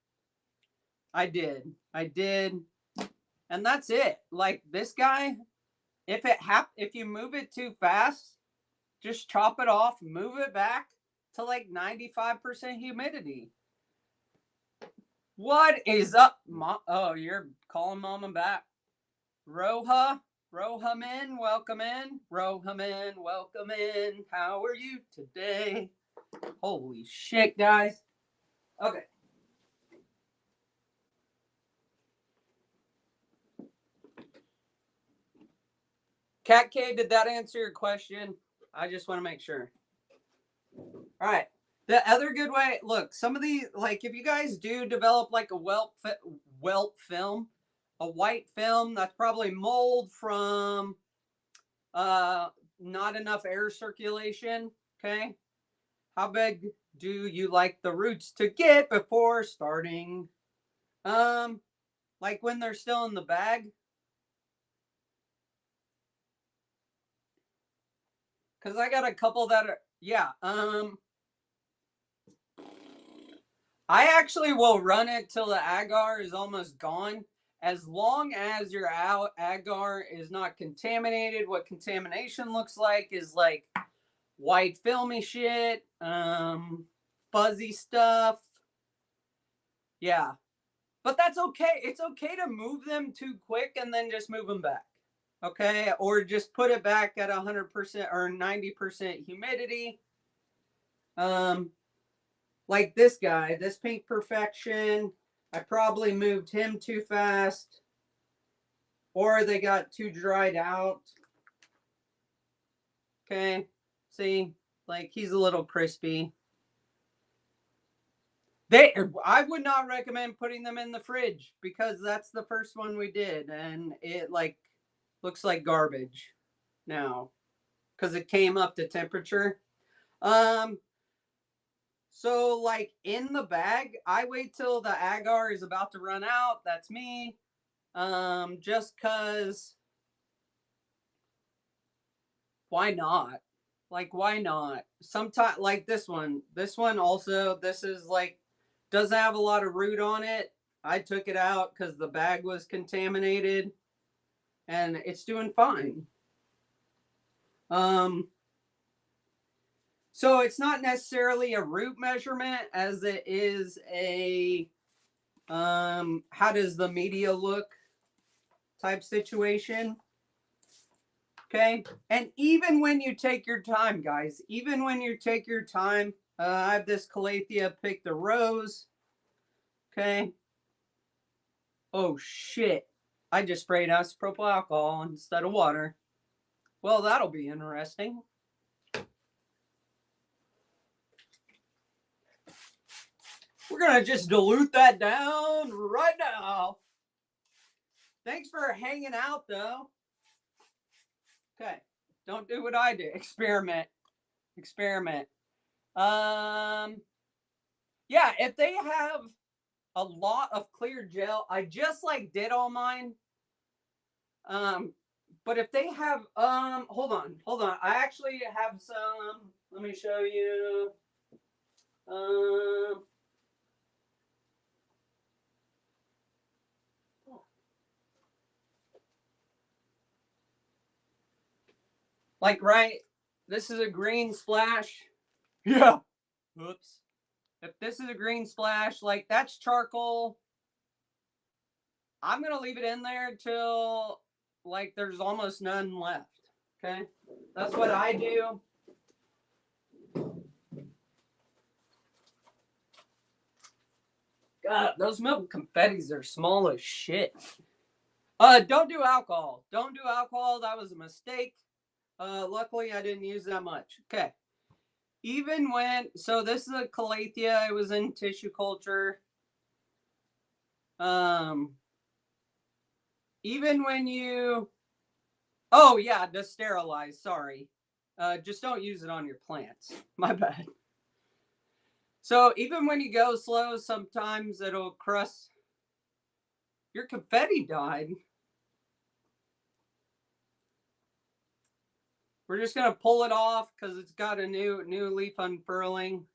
I did. And that's it. Like this guy, if you move it too fast, just chop it off, move it back to like 95% humidity. What is up, Mom? Oh, you're calling Mama back. Roha Rohaman, welcome in. Rohaman, welcome in. How are you today? Holy shit, guys. Okay. Cat K, did that answer your question? I just want to make sure. All right. The other good way, look, some of these, like if you guys do develop like a welt film, a white film, that's probably mold from not enough air circulation. Okay. How big do you like the roots to get before starting? Like when they're still in the bag. Cause I got a couple that are, yeah. I actually will run it till the agar is almost gone. As long as your agar is not contaminated. What contamination looks like is like white filmy shit, fuzzy stuff. Yeah. But that's okay. It's okay to move them too quick and then just move them back. Okay. Or just put it back at 100% or 90% humidity. Like this guy, this Pink Perfection, I probably moved him too fast, or they got too dried out. Okay, see, like he's a little crispy. I would not recommend putting them in the fridge because that's the first one we did, and it like looks like garbage now. because it came up to temperature. So like in the bag, I wait till the agar is about to run out. That's me. Just cause why not? Like why not? Sometimes like this one. This one also, this is like doesn't have a lot of root on it. I took it out because the bag was contaminated and it's doing fine. So it's not necessarily a root measurement as it is a how does the media look type situation. Okay. And even when you take your time, guys, even when you take your time, I have this Calathea pick the rose. Okay. Oh shit. I just sprayed isopropyl alcohol instead of water. Well, that'll be interesting. We're going to just dilute that down right now. Thanks for hanging out, though. Okay. Don't do what I did. Experiment. Yeah, if they have a lot of clear gel, I just like did all mine. But if they have hold on. I actually have some. Let me show you. Like right, this is a green splash. Yeah. Oops. If this is a green splash, like that's charcoal. I'm gonna leave it in there till like there's almost none left. Okay, that's what I do. God, those milk confettis are small as shit. Don't do alcohol. Don't do alcohol. That was a mistake. Luckily I didn't use that much. Okay. Even when, so this is a Calathea. It was in tissue culture. Even when you, oh yeah, to sterilize. Sorry. Just don't use it on your plants. My bad. So even when you go slow, sometimes it'll crust. Your confetti died. We're just gonna pull it off because it's got a new leaf unfurling.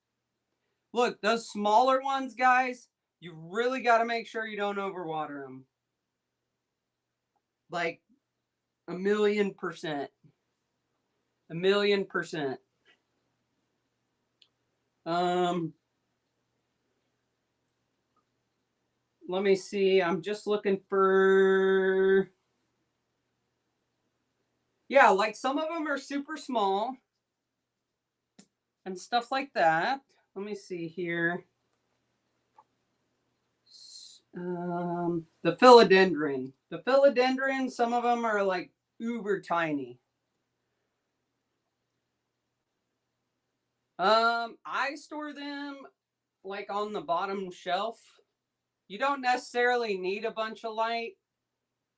Look, those smaller ones, guys, you really got to make sure you don't overwater them. Like 1,000,000%. 1,000,000%. Let me see. I'm just looking for. Yeah, like some of them are super small and stuff like that. Let me see here. The philodendron. The philodendron, some of them are like uber tiny. I store them like on the bottom shelf. You don't necessarily need a bunch of light.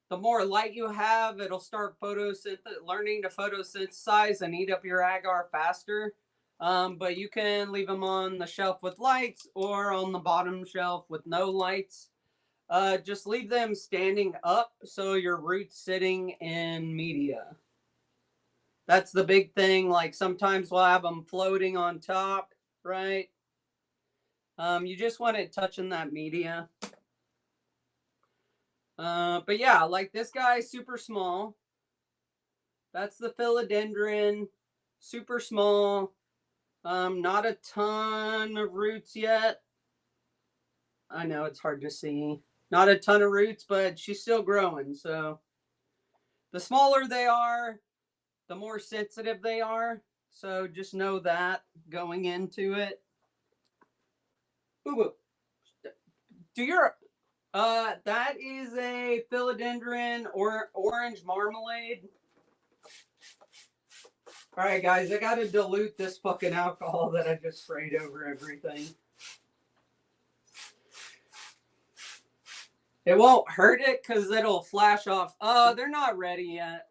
The more light you have, it'll start learning to photosynthesize and eat up your agar faster. But you can leave them on the shelf with lights or on the bottom shelf with no lights. Just leave them standing up so your root's sitting in media. That's the big thing. Like sometimes we'll have them floating on top, right? You just want it touching that media. But yeah, like this guy, super small. That's the philodendron, super small. Not a ton of roots yet. I know it's hard to see. Not a ton of roots, but she's still growing. So the smaller they are, the more sensitive they are. So just know that going into it. Boo-boo. Do your that is a philodendron or orange marmalade. All right, guys, I gotta dilute this fucking alcohol that I just sprayed over everything. It won't hurt it because it'll flash off. Oh, they're not ready yet.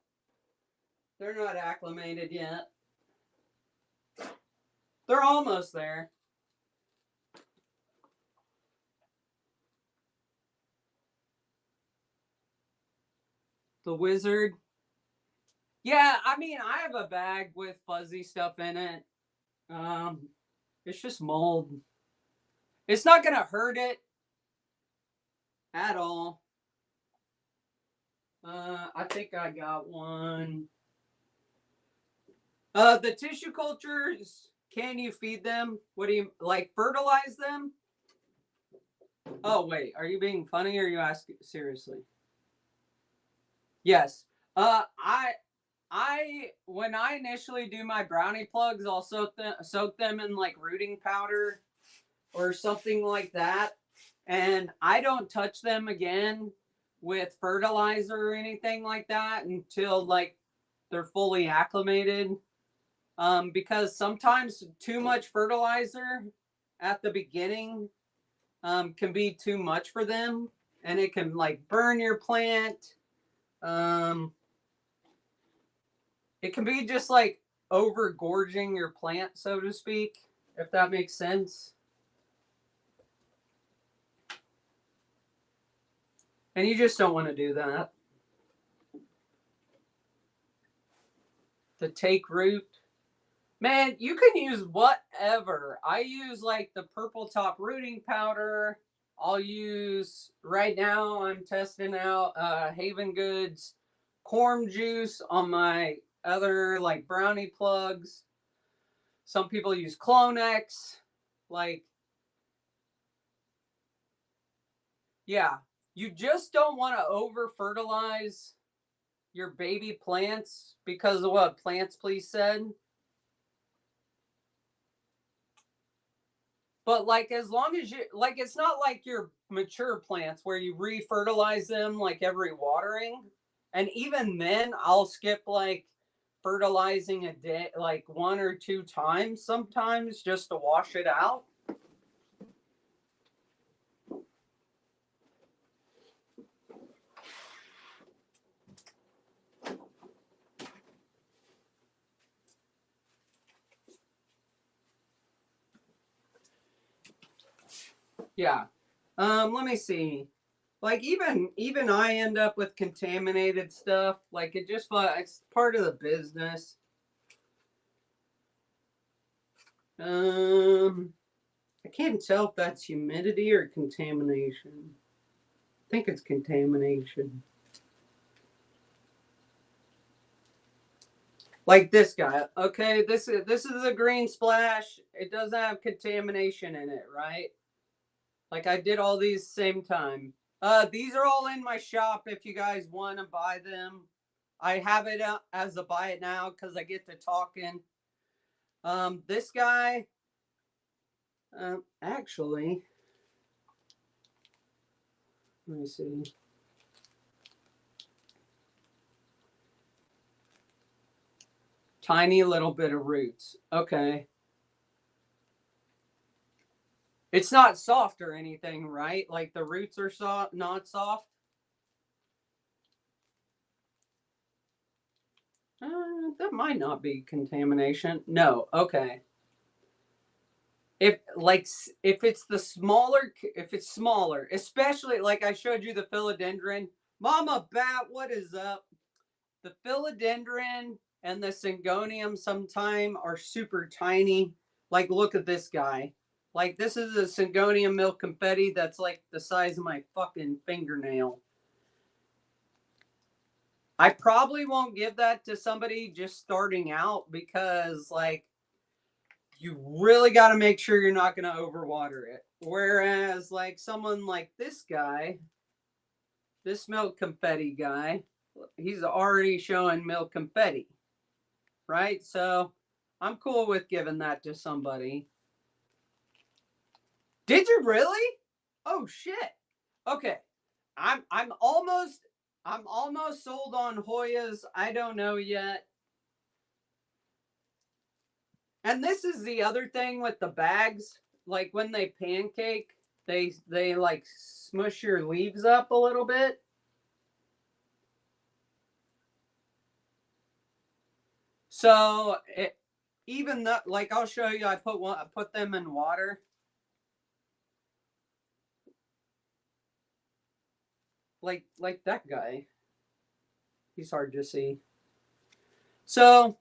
They're not acclimated yet. They're almost there. The wizard. Yeah, I mean, I have a bag with fuzzy stuff in it. It's just mold. It's not gonna hurt it at all. I think I got one. The tissue cultures, can you feed them? What do you like? Fertilize them? Oh wait, are you being funny or are you asking seriously? Yes. I when I initially do my brownie plugs, I'll soak them in like rooting powder or something like that, and I don't touch them again with fertilizer or anything like that until like they're fully acclimated. Because sometimes too much fertilizer at the beginning can be too much for them, and it can like burn your plant. Um, it can be just like over gorging your plant, so to speak, if that makes sense. And you just don't want to do that. To take root, man, you can use whatever. I use like the purple top rooting powder. I'll use right now. I'm testing out Haven Goods corn juice on my other like brownie plugs. Some people use Clonex. Like, yeah, you just don't want to over fertilize your baby plants because of what Plants Please said. But like as long as you like it's not like your mature plants where you re-fertilize them like every watering. And even then I'll skip like fertilizing a day like one or two times sometimes just to wash it out. Yeah. Let me see. Like even I end up with contaminated stuff. Like it's part of the business. I can't tell if that's humidity or contamination. I think it's contamination. Like this guy. Okay, this is a green splash. It doesn't have contamination in it, right? Like I did all these same time. These are all in my shop if you guys want to buy them. I have it as a buy it now because I get to talking. This guy, actually, let me see. Tiny little bit of roots. Okay. It's not soft or anything, right? Like the roots are soft, not soft. That might not be contamination. No. Okay. If like if it's the smaller, if it's smaller, especially like I showed you the philodendron. Mama Bat, what is up? The philodendron and the syngonium sometime are super tiny. Like look at this guy. Like this is a syngonium milk confetti that's like the size of my fucking fingernail. I probably won't give that to somebody just starting out because like you really got to make sure you're not going to overwater it. Whereas like someone like this guy, this milk confetti guy, he's already showing milk confetti, right? So I'm cool with giving that to somebody. Did you really? Oh shit. Okay. I'm almost sold on Hoyas. I don't know yet. And this is the other thing with the bags. Like when they pancake, they like smush your leaves up a little bit. So even though, like, I'll show you. I put them in water. Like that guy. He's hard to see. So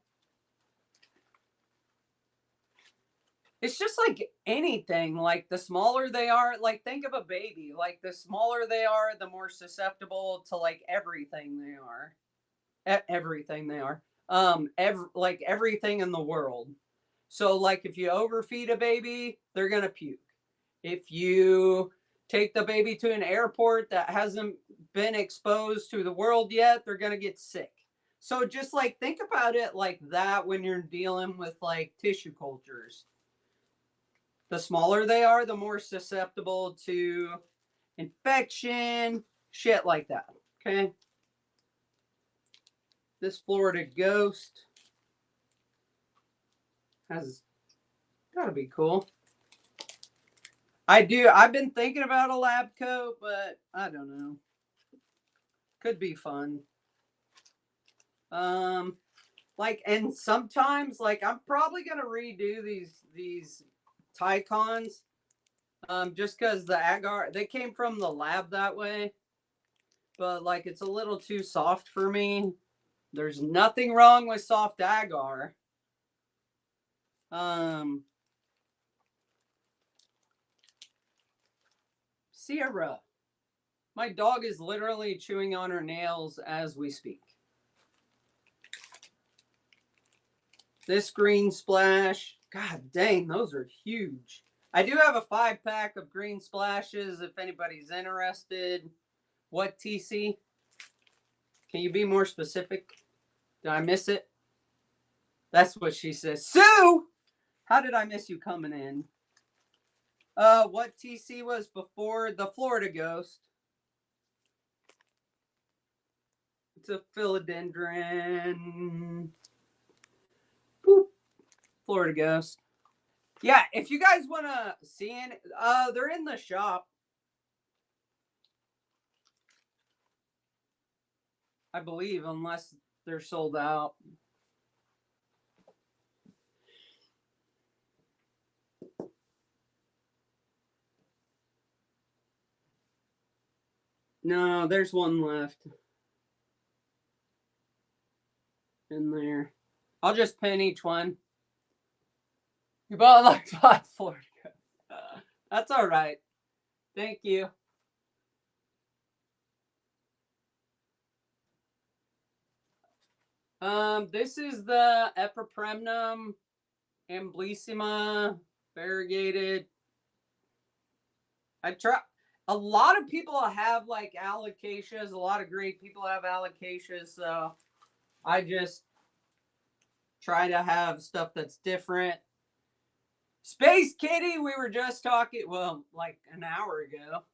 it's just like anything. Like the smaller they are, like think of a baby. Like the smaller they are, the more susceptible to like everything they are. Everything they are. Like everything in the world. So like if you overfeed a baby, they're gonna puke. If you take the baby to an airport that hasn't been exposed to the world yet, they're gonna get sick. So just like think about it like that when you're dealing with like tissue cultures. The smaller they are, the more susceptible to infection, shit like that. Okay. This Florida ghost has gotta be cool. I've been thinking about a lab coat, but I don't know. Could be fun. Like, and sometimes, like, I'm probably gonna redo these Tycons, just because the agar they came from the lab that way, but like it's a little too soft for me. There's nothing wrong with soft agar. Sierra, my dog is literally chewing on her nails as we speak. This green splash, god dang, those are huge. I do have a 5-pack of green splashes if anybody's interested. What TC? Can you be more specific? Did I miss it? That's what she says. Sue! How did I miss you coming in? What TC was before the Florida ghost? It's a philodendron. Boop. Florida ghost. Yeah, if you guys want to see it, they're in the shop. I believe, unless they're sold out. No, there's one left in there. I'll just pin each one. You bought like 5 Florida. That's all right. Thank you. This is the Epipremnum amblyssima variegated. I try. A lot of people have like alocasias. A lot of great people have alocasias. So I just try to have stuff that's different. Space Kitty, we were just talking, well, like an hour ago.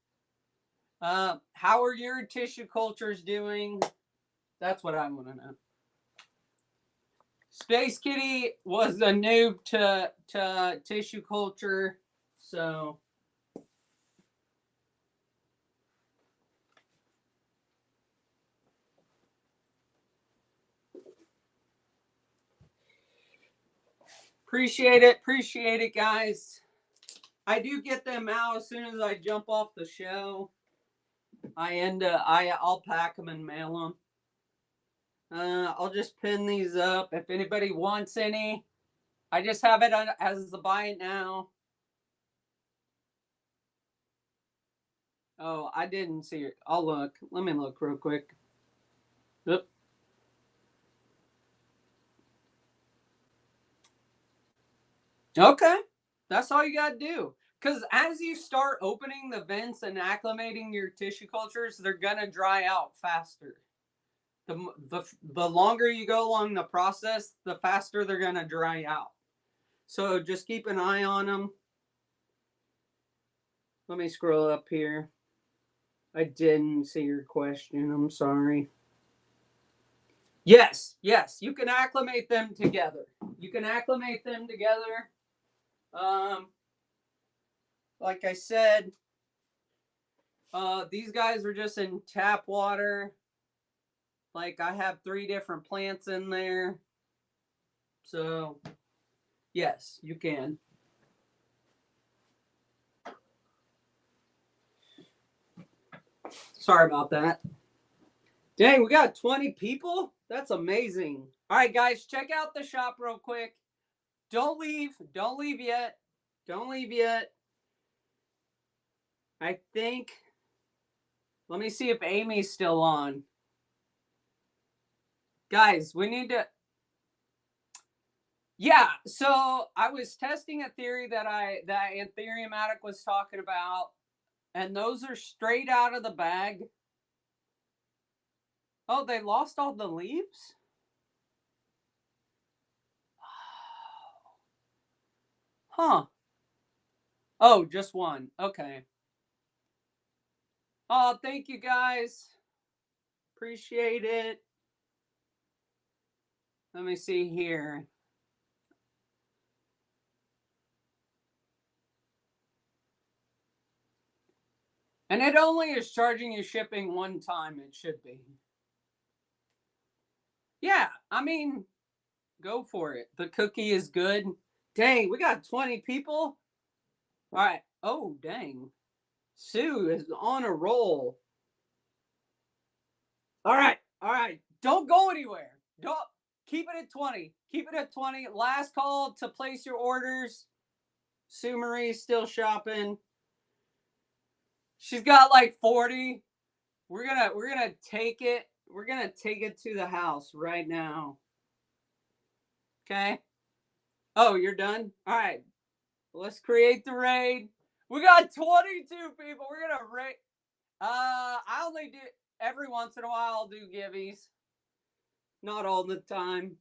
How are your tissue cultures doing? That's what I want to know. Space Kitty was a noob to tissue culture, so appreciate it, guys. I do get them out as soon as I jump off the show. I'll pack them and mail them. I'll just pin these up if anybody wants any. I just have it as the buy it now. Oh, I didn't see it. I'll look. Let me look real quick. Oop. Okay. That's all you got to do. Because as you start opening the vents and acclimating your tissue cultures, they're going to dry out faster. The longer you go along the process, the faster they're going to dry out. So just keep an eye on them. Let me scroll up here. I didn't see your question. I'm sorry. Yes, you can acclimate them together. Like I said, these guys are just in tap water. Like I have 3 different plants in there. So, yes, you can. Sorry about that. Dang, we got 20 people? That's amazing. All right, guys, check out the shop real quick. Don't leave. Don't leave yet. Don't leave yet. I think. Let me see if Amy's still on. Guys, we need to. Yeah, so I was testing a theory that Ethereum Addict was talking about, and those are straight out of the bag. Oh, they lost all the leaves? Huh. Oh, just one. Okay. Oh, thank you guys. Appreciate it. Let me see here. And it only is charging you shipping one time, it should be. Yeah, I mean, go for it. The cookie is good. Dang, we got 20 people. All right. Oh, dang. Sue is on a roll. All right. All right. Don't go anywhere. Don't keep it at 20. Keep it at 20. Last call to place your orders. Sue Marie's still shopping. She's got like 40. We're gonna take it. We're gonna take it to the house right now. Okay. Oh, you're done? All right. Let's create the raid. We got 22 people. We're gonna raid. I only do every once in a while. I'll do giveies. Not all the time.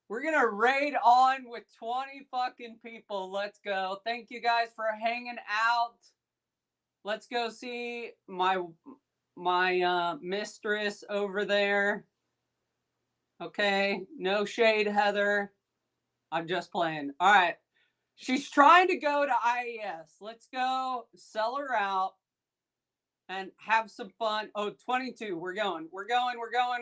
We're gonna raid on with 20 fucking people. Let's go. Thank you guys for hanging out. Let's go see my mistress over there. Okay, no shade, Heather. I'm just playing. All right. She's trying to go to IES. Let's go sell her out and have some fun. Oh, 22. We're going. We're going. We're going.